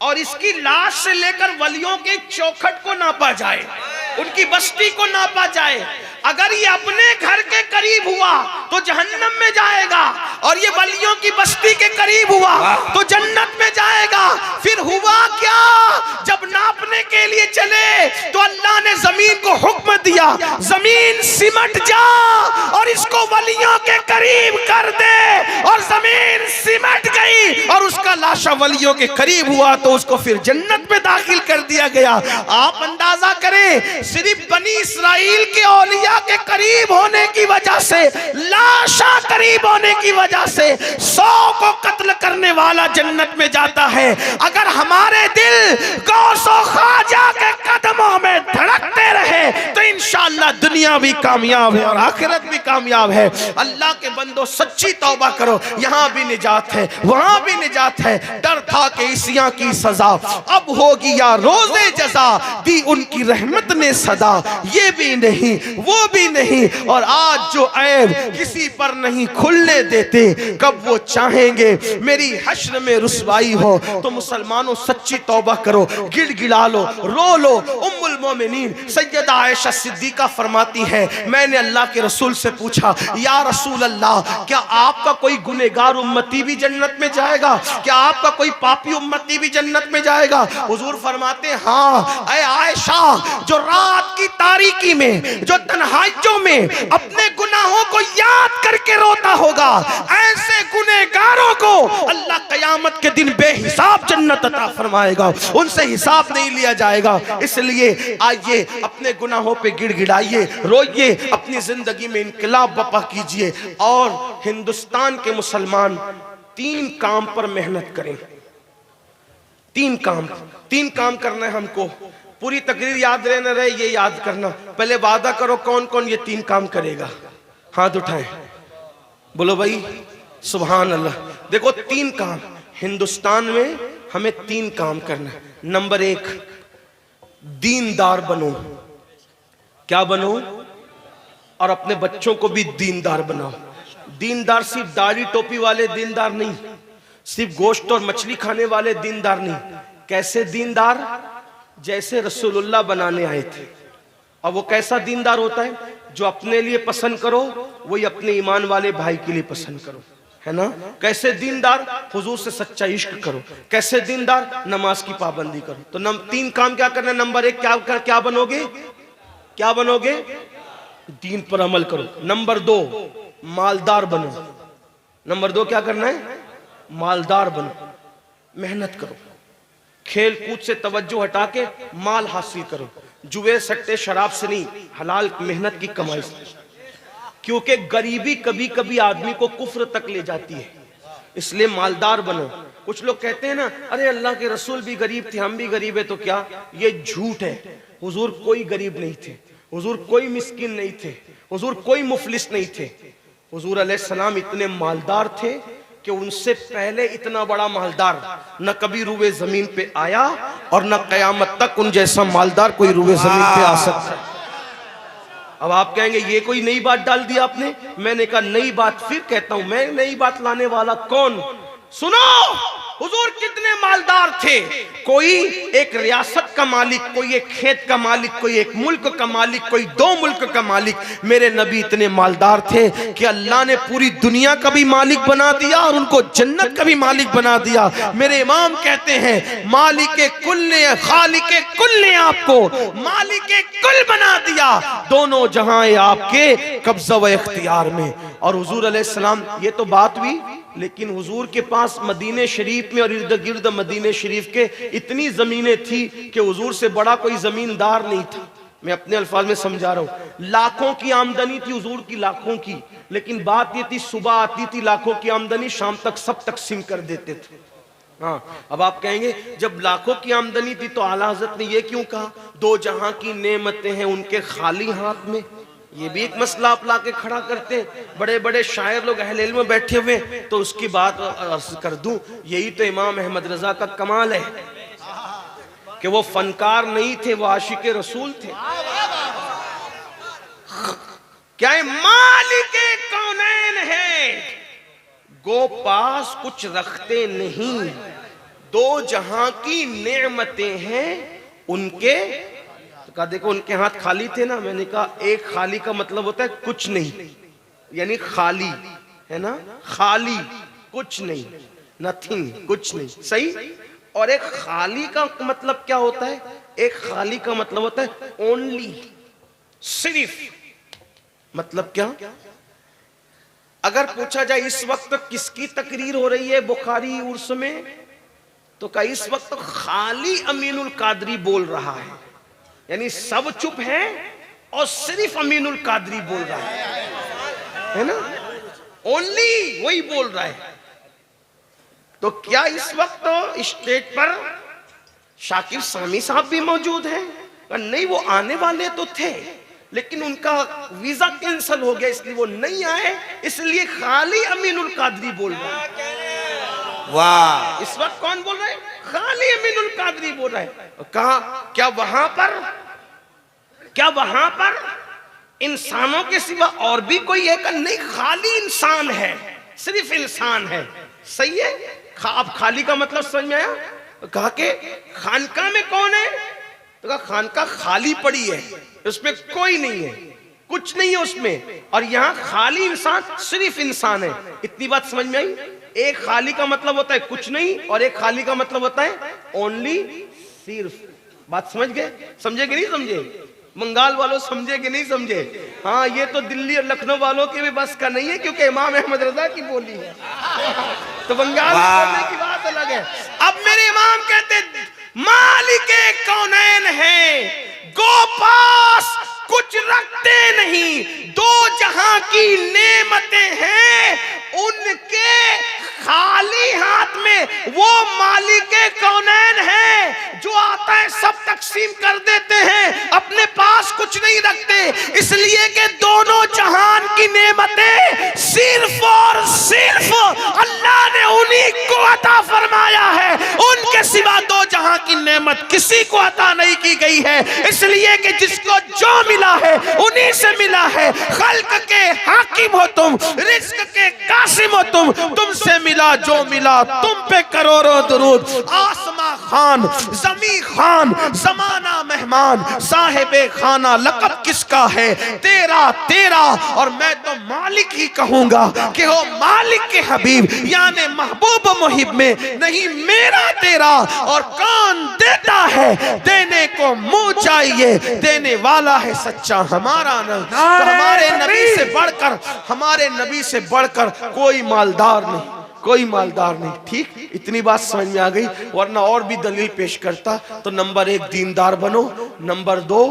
और इसकी लाश से लेकर वलियों के चौखट को नापा जाए, उनकी बस्ती को नापा जाए। अगर ये अपने घर के करीब हुआ तो जहन्नम में जाएगा, और ये वलियों की बस्ती के करीब हुआ तो जन्नत में जाएगा। फिर हुआ क्या? जब नापने के लिए चले तो अल्लाह ने जमीन को हुक्म दिया, जमीन सिमट जा और इसको वलियों के करीब कर दे, और जमीन सिमट गई और उसका लाशा वलियों के करीब हुआ तो उसको फिर जन्नत में दाखिल कर दिया गया। आप अंदाजा करें, सिर्फ बनी इस्राइल के औलिया के करीब होने की वजह से, लाशा करीब होने की वजह से 100 को कत्ल करने वाला जन्नत में जाता है। अगर हमारे दिल गौसो ख्वाजा के कदमों में धड़कते रहे तो इंशाअल्लाह दुनिया भी कामयाब है और आखिरत भी कामयाब है। अल्लाह के बंदो सच्ची तौबा करो, यहां भी निजात है, वहां भी निजात है। डर था कि इसियां की सजा अब होगी या रोजे जजा, दी उनकी रहमत ने सदा, ये भी नहीं वो भी नहीं, और आज जो ऐब किसी पर नहीं खुलने देते, कब वो चाहेंगे मेरी हश्र में रुसवाई हो। तो मुसलमानों सच्ची तौबा करो, गिड़गिड़ा लो, रो लो। उम्मुल मोमिनीन सैयदा आयशा सिद्दीका फरमाती है, मैंने अल्लाह के रसूल से पूछा, या रसूल अल्लाह, क्या आपका कोई गुनहगार उम्मती भी जन्नत में जाएगा? क्या आपका कोई पापी उम्मती भी जन्नत में जाएगा? हुजूर फरमाते हाँ ऐ आयशा, जो रात की तारीकी में, जो तन्हाइयों में अपने गुनाहों को याद करके रोता होगा, ऐसे गुनहगारों को अल्लाह कयामत के दिन बेहिसाब जन्नत अता फरमाएगा, उनसे हिसाब नहीं लिया जाएगा। इसलिए आइए अपने गुनाहों पे गिड़गिड़ाइए, रोइए, अपनी जिंदगी में इनकलाब बपा कीजिए। और हिंदुस्तान के मुसलमान 3 काम पर मेहनत करें। 3 काम करना है हमको। पूरी तकरीर याद रहना रहे, ये याद करना। पहले वादा करो कौन कौन ये 3 काम करेगा, हाथ उठाएं, बोलो भाई सुभान अल्लाह। देखो 3 काम हिंदुस्तान में हमें 3 काम करना है। नंबर 1, दीनदार बनो। क्या बनो? और अपने बच्चों को भी दीनदार बनाओ। दीनदार सिर्फ दाढ़ी टोपी वाले दीनदार नहीं, सिर्फ गोश्त और मछली खाने वाले दीनदार नहीं। कैसे दीनदार? जैसे रसूलुल्लाह बनाने आए थे। और वो कैसा दीनदार होता है? जो अपने लिए पसंद करो वही अपने ईमान वाले भाई के लिए पसंद करो, है ना? कैसे दीनदार? हुजूर से सच्चा इश्क करो। कैसे दीनदार? नमाज की पाबंदी करो। तो 3 काम क्या करना है? नंबर 1 क्या बनोगे? क्या बनोगे? दीन पर अमल करो। नंबर 2, मालदार बनो। नंबर 2 क्या करना है? मालदार बनो, मेहनत करो, खेल कूद से तवज्जो हटा के माल हासिल करो। जुए सट्टे शराब से नहीं, हलाल मेहनत की कमाई से। क्योंकि गरीबी कभी कभी आदमी को कुफ्र तक ले जाती है, इसलिए मालदार बनो। कुछ लोग कहते हैं ना, अरे अल्लाह के रसूल भी गरीब थे, हम भी गरीब है, तो क्या? ये झूठ है। हुजूर कोई गरीब नहीं थे, हुजूर कोई मिस्किन नहीं थे, हुजूर कोई मुफलिस नहीं थे। हुजूर अलैहिस्सलाम इतने मालदार थे कि उनसे पहले इतना बड़ा मालदार न कभी रूए जमीन पे आया और न कयामत तक उन जैसा मालदार कोई रूए जमीन पे आ सकता। अब आप कहेंगे ये कोई नई बात डाल दी आपने। मैंने कहा नई बात फिर कहता हूं, मैं नई बात लाने वाला कौन? सुनो, हुजूर कितने मालदार थे। कोई एक रियासत का मालिक, कोई एक खेत का मालिक, कोई एक मुल्क का मालिक, कोई 2 मुल्क का मालिक। मेरे नबी इतने मालदार थे कि अल्लाह ने पूरी दुनिया का भी मालिक बना दिया और उनको जन्नत का भी मालिक बना दिया। मेरे इमाम कहते हैं, मालिक कुल ने, खालिक कुल ने आपको मालिक कुल बना दिया। दोनों जहां आपके कब्जा व इख्तियार में। और हुजूर अलैहिस्सलाम, ये तो बात हुई, लेकिन हुजूर के पास मदीने शरीफ में और इर्द गिर्द मदीने शरीफ के इतनी जमीनें थी कि हुजूर से बड़ा कोई जमींदार नहीं था। मैं अपने अल्फाज में समझा रहा हूँ। लाखों की आमदनी थी हुजूर की, लाखों की, लेकिन बात ये थी सुबह आती थी लाखों की आमदनी, शाम तक सब तकसीम कर देते थे। हाँ, अब आप कहेंगे जब लाखों की आमदनी थी तो आला हजरत ने ये क्यों कहा दो जहां की नेमतें हैं उनके खाली हाथ में? ये भी एक मसला आप ला के खड़ा करते हैं। बड़े बड़े शायर लोग अहले इल्म में बैठे हुए, तो उसकी बात अर्ज कर दूं, यही तो इमाम अहमद रजा का कमाल है कि वो फनकार नहीं थे, वो आशिक रसूल थे। क्या है? मालिके कौनैन है, गो पास कुछ रखते नहीं, दो जहां की नेमतें हैं उनके। तो कहा देखो उनके हाथ खाली थे ना, मैंने कहा एक खाली का मतलब होता है कुछ नहीं, यानी खाली है ना, खाली कुछ नहीं, नथिंग, कुछ नहीं, सही। और एक खाली का मतलब क्या होता है? एक खाली का मतलब होता है ओनली, सिर्फ। मतलब क्या? अगर पूछा जाए इस वक्त किसकी तकरीर हो रही है बुखारी उर्स में, तो क्या इस वक्त खाली अमीनुल कादरी बोल रहा है, यानी सब चुप है और सिर्फ अमीनुल कादरी बोल रहा है ना, ओनली वही बोल रहा है। तो क्या इस वक्त स्टेज पर शाकिर सामी साहब भी मौजूद हैं? नहीं, वो आने वाले तो थे लेकिन उनका वीजा कैंसिल हो गया इसलिए वो नहीं आए, इसलिए खाली अमीनुल कादरी बोल रहा है। वाह, इस वक्त कौन बोल रहा है? खाली अमीनुल कादरी बोल रहा है। कहा क्या वहां पर इंसानों के सिवा और भी कोई है? नहीं, खाली इंसान है, सिर्फ इंसान है। सही है। अब खाली का मतलब समझ में आया? कहा कि खानका में कौन है? तो कहा खानका खाली पड़ी है, उसमें कोई नहीं है, कुछ नहीं है उसमें, और यहाँ खाली इंसान, सिर्फ इंसान है। इतनी बात समझ में आई? एक खाली का मतलब होता है कुछ नहीं, और एक खाली का मतलब होता है ओनली, सिर्फ। बात समझ गए? समझे कि नहीं समझे? बंगाल वालों समझे कि नहीं समझे? हाँ, ये तो दिल्ली और लखनऊ वालों के भी बस का नहीं है, क्योंकि इमाम अहमद रजा की बोली है। तो बंगाल में बोलने की बात अलग है। अब मेरे इमाम कहते मालिके कौनैन है, गो पास कुछ रखते नहीं, दो जहां की नेमतें हैं उनके खाली हाथ में। वो मालिके कौनैन है जो आता है सब तकसीम कर देते हैं, अपने पास कुछ नहीं रखते, इसलिए कि दोनों जहान की नेमतें सिर्फ और सिर्फ अल्लाह ने उन्हीं को अता फरमाया है। उनके सिवा दो जहां की नेमत किसी को अता नहीं की गई है, इसलिए कि जिसको जो मिला है उन्हीं से मिला है। खल्क के हाकिम हो तुम, रिज्क के कासिम हो तुम, तुमसे मिला जो मिला तुम पे करोड़ों दरूद। आसमां खान, जमी खान, जमाना मेहमान, साहिबे खाना लक़ब किसका है? तेरा तेरा, और मैं तो मालिक ही कहूंगा कि हो मालिक के हबीब, यानी महबूब मुहिब में नहीं मेरा तेरा। और कौन देता है? देने को मुंह चाहिए, देने वाला है सच्चा हमारा न। तो हमारे नबी से बढ़कर, हमारे नबी से बढ़कर कोई मालदार नहीं, कोई मालदार नहीं। ठीक, इतनी बात समझ में आ गई, वरना और भी दलील पेश करता। तो नंबर 1 दीनदार बनो, नंबर 2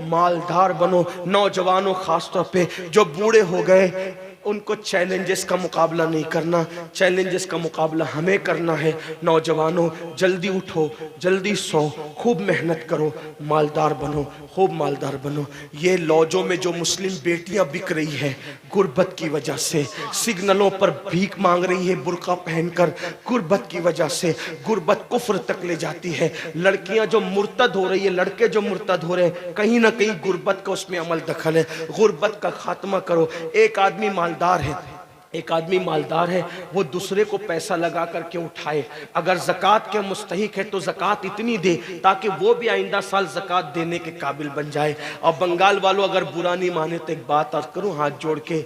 मालदार बनो। नौजवानों खासतौर पे जो बूढ़े हो गए उनको चैलेंजेस का मुकाबला नहीं करना, चैलेंजेस का मुकाबला हमें करना है। नौजवानों जल्दी उठो, जल्दी सो, खूब मेहनत करो, मालदार बनो, खूब मालदार बनो। ये लॉजों में जो मुस्लिम बेटियां बिक रही है गुर्बत की वजह से, सिग्नलों पर भीख मांग रही है बुर्का पहनकर, गुर्बत की वजह से, गुर्बत कुफ्र तक ले जाती है। लड़कियां जो मुर्तद हो रही है, लड़के जो मुर्तद हो रहे हैं, कहीं ना कहीं गुर्बत का उसमें अमल दखल है। गुर्बत का खात्मा करो। एक आदमी मालदार है, एक आदमी मालदार है, वो दूसरे को पैसा लगा करके उठाए। अगर ज़कात के मुस्तहिक है तो ज़कात इतनी दे ताकि वो भी आइंदा साल ज़कात देने के काबिल बन जाए। और बंगाल वालों अगर बुरा नहीं माने तो एक बात अर्ज करूं हाथ जोड़ के,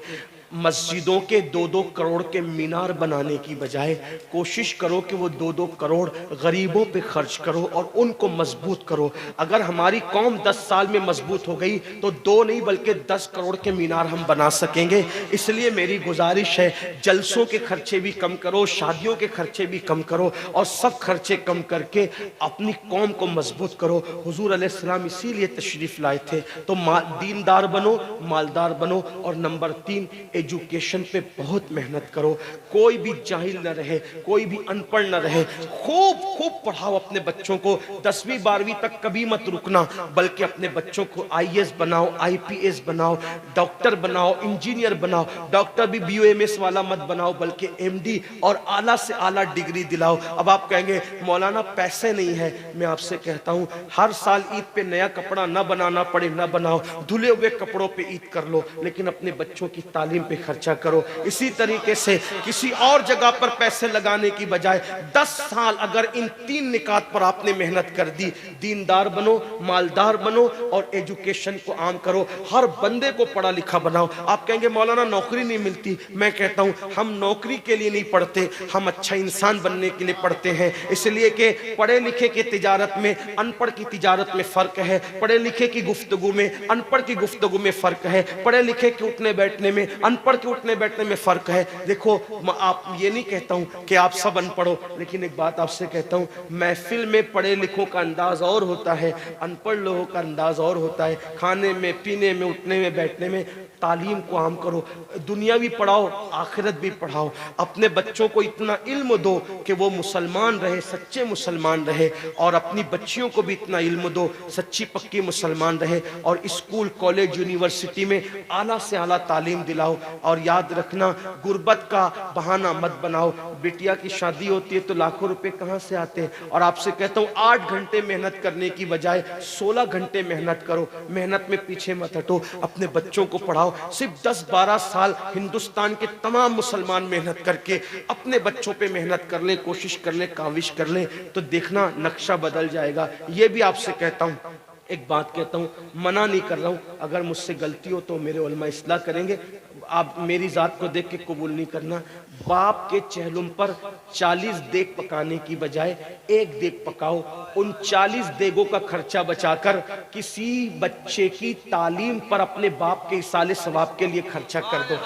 मस्जिदों के 2-2 करोड़ के मीनार बनाने की बजाय कोशिश करो कि वो 2-2 करोड़ गरीबों पे खर्च करो और उनको मजबूत करो। अगर हमारी कौम 10 साल में मजबूत हो गई तो 2 नहीं बल्कि 10 करोड़ के मीनार हम बना सकेंगे। इसलिए मेरी गुजारिश है, जलसों के खर्चे भी कम करो, शादियों के खर्चे भी कम करो और सब खर्चे कम करके अपनी कौम को मजबूत करो। हुजूर अलैहिस्सलाम इसीलिए तशरीफ लाए थे। तो दीनदार बनो, मालदार बनो और नंबर 3 एजुकेशन पे बहुत मेहनत करो। कोई भी जाहिल न रहे, कोई भी अनपढ़ न रहे। खूब खूब पढ़ाओ अपने बच्चों को। 10वीं 12वीं तक कभी मत रुकना, बल्कि अपने बच्चों को IAS बनाओ, IPS बनाओ, डॉक्टर बनाओ, इंजीनियर बनाओ। डॉक्टर भी BOMS वाला मत बनाओ, बल्कि MD और आला से आला डिग्री दिलाओ। अब आप कहेंगे मौलाना पैसे नहीं है। मैं आपसे कहता हूं, हर साल ईद पे नया कपड़ा ना बनाना पड़े ना बनाओ, धुले हुए कपड़ों पे ईद कर लो, लेकिन अपने बच्चों की तालीम पे खर्चा करो। इसी तरीके से किसी और जगह पर पैसे लगाने की बजाय 10 साल अगर इन 3 निकात पर आपने मेहनत कर दी, दीनदार बनो, मालदार बनो और एजुकेशन को आम करो। हर बंदे को पढ़ा लिखा बनाओ। आप कहेंगे मौलाना नौकरी नहीं मिलती। मैं कहता हूं, हम नौकरी के लिए नहीं पढ़ते, हम अच्छा इंसान बनने के लिए पढ़ते हैं। इसलिए कि पढ़े लिखे की तिजारत में अनपढ़ की तिजारत में फर्क है, पढ़े लिखे की गुफ्तगू में अनपढ़ की गुफ्तगू में फर्क है, पढ़े लिखे के उठने बैठने में अनपढ़ के उठने बैठने में फर्क है। देखो, आप ये नहीं कहता हूं कि आप सब अनपढ़ हो, लेकिन एक बात आपसे कहता हूं, महफिल में पढ़े लिखों का अंदाज और होता है, अनपढ़ लोगों का अंदाज और होता है। खाने में, पीने में, उठने में, बैठने में तालीम को आम करो। दुनिया भी पढ़ाओ, आखिरत भी पढ़ाओ। अपने बच्चों को इतना इल्म दो कि वो मुसलमान रहे, सच्चे मुसलमान रहे, और अपनी बच्चियों को भी इतना इल्म दो, सच्ची पक्की मुसलमान रहे। और स्कूल, कॉलेज, यूनिवर्सिटी में आला से आला तालीम दिलाओ। और याद रखना, गुर्बत का बहाना मत बनाओ। बिटिया की शादी होती है तो लाखों रुपए कहाँ से आते हैं। और आपसे कहता हूँ, 8 घंटे मेहनत करने की बजाय 16 घंटे मेहनत करो। मेहनत में पीछे मत हटो, अपने बच्चों को पढ़ाओ। सिर्फ 10-12 साल हिंदुस्तान के तमाम मुसलमान मेहनत करके अपने बच्चों पे मेहनत कर ले, कोशिश कर ले, काविश कर ले, तो देखना नक्शा बदल जाएगा। ये भी आपसे कहता हूँ, एक बात कहता हूँ, मना नहीं कर रहा हूँ, अगर मुझसे गलती हो तो मेरे उलमा इस्लाह करेंगे। आप मेरी जात को देख के कबूल नहीं करना। बाप के चेहलुम पर 40 देग पकाने की बजाय 1 देग पकाओ। उन 40 देगों का खर्चा बचाकर किसी बच्चे की तालीम पर अपने बाप के इसाले सवाब के लिए खर्चा कर दो।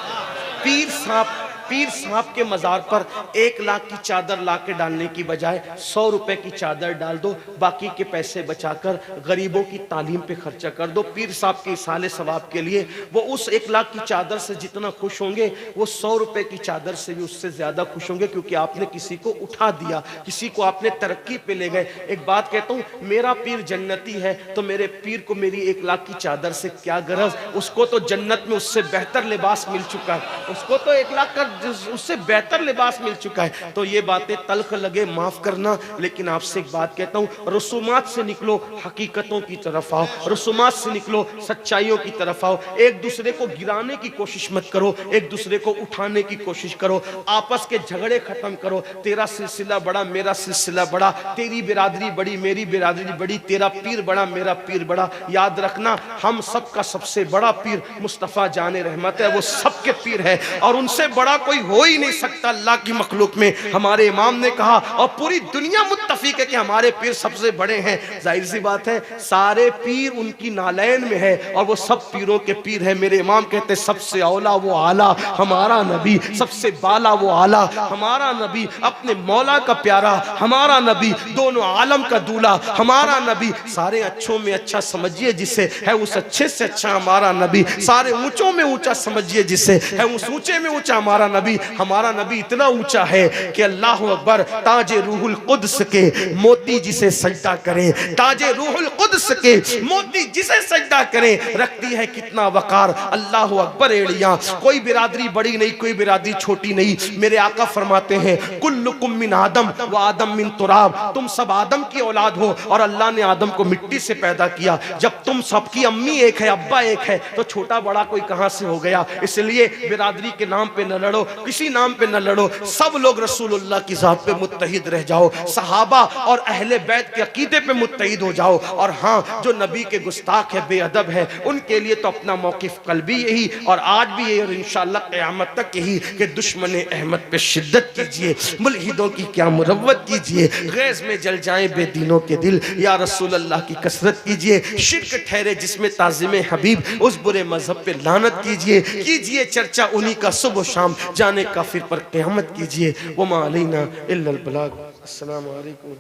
पीर साहब के मजार पर 1 लाख की चादर ला के डालने की बजाय 100 रुपए की चादर डाल दो। बाकी के पैसे बचाकर गरीबों की तालीम पे खर्चा कर दो। पीर साहब के इसाले सवाब के लिए वो उस 1 लाख की चादर से जितना खुश होंगे, वो 100 रुपए की चादर से भी उससे ज्यादा खुश होंगे, क्योंकि आपने किसी को उठा दिया, किसी को आपने तरक्की पे ले गए। एक बात कहता हूँ, मेरा पीर जन्नती है तो मेरे पीर को मेरी 1 लाख की चादर से क्या गरज। उसको तो जन्नत में उससे बेहतर लिबास मिल चुका है, उसको तो 1 लाख का उससे बेहतर लिबास मिल चुका है। तो ये बातें तल्ख लगे, माफ करना, लेकिन आपसे एक बात कहता हूँ, रसूमात से निकलो, हकीकतों की तरफ आओ। रसूमात से निकलो, सच्चाइयों की तरफ आओ। एक दूसरे को गिराने की कोशिश मत करो, एक दूसरे को उठाने की कोशिश करो। आपस के झगड़े खत्म करो। तेरा सिलसिला बड़ा, मेरा सिलसिला बड़ा, तेरी बिरादरी बड़ी, मेरी बिरादरी बड़ी, तेरा पीर बड़ा, मेरा पीर बड़ा। याद रखना, हम सबका सबसे बड़ा पीर मुस्तफा जाने रहमत है, वो सबके पीर है और उनसे बड़ा कोई हो ही नहीं सकता अल्लाह की मखलूक में। हमारे इमाम ने कहा, और पूरी दुनिया मुत्तफिक है कि हमारे पीर सबसे बड़े हैं। जाहिर सी बात है, सारे पीर उनकी नालैन में है और वो सब पीरों के पीर है। मेरे इमाम कहते हैं, सबसे औला वो आला हमारा नबी, सबसे बाला वो आला हमारा नबी, अपने मौला का प्यारा हमारा नबी, दोनों आलम का दूल्हा हमारा नबी। सारे अच्छों में अच्छा समझिए जिसे, है उस अच्छे से अच्छा हमारा नबी। सारे ऊंचों में ऊंचा समझिए जिसे, है उस ऊंचे में ऊंचा हमारा नबी। हमारा नबी इतना ऊंचा है कि अल्लाह अकबर, ताजे रूहुल कुद्स के मोती जिसे सजदा करें, ताजे रूहुल कुद्स के मोती जिसे सजदा करें, रखती है कितना वकार। अल्लाह अकबर एड़ियां, कोई बिरादरी बड़ी नहीं, कोई बिरादरी छोटी नहीं। मेरे आका फरमाते हैं, कुल्लुकुम मिन आदम व आदम मिन तुराब, तुम सब आदम की औलाद हो और अल्लाह ने आदम को मिट्टी से पैदा किया। जब तुम सबकी अम्मी एक है, अब्बा एक है, तो छोटा बड़ा कोई कहां से हो गया। इसलिए बिरादरी के नाम पे न लड़ो, किसी नाम पे न लड़ो, सब लोग रसूलुल्लाह की ज़ात पे मुत्तहिद रह जाओ, सहाबा और अहले बैत के अकीदे पे मुत्तहिद हो जाओ। और हाँ, जो नबी के गुस्ताख है, बेअदब है, उनके लिए तो अपना मौकिफ कल भी यही और आज भी यही और इंशाअल्लाह क़यामत तक यही कि दुश्मन अहमद पे शिद्दत कीजिए, मुल्हिदों की क्या मुरव्वत कीजिए, गैज़ में जल जाएं बेदीनों के दिल, या रसूल अल्लाह की कसरत कीजिए, शिर्क ठहरे जिसमें ताज़िम हबीब, उस बुरे मजहब पे लानत कीजिए चर्चा उन्हीं का सुबह शाम, जाने काफिर पर क़यामत कीजिए। वमा अलैना इल्लल बलाग। अस्सलामु अलैकुम।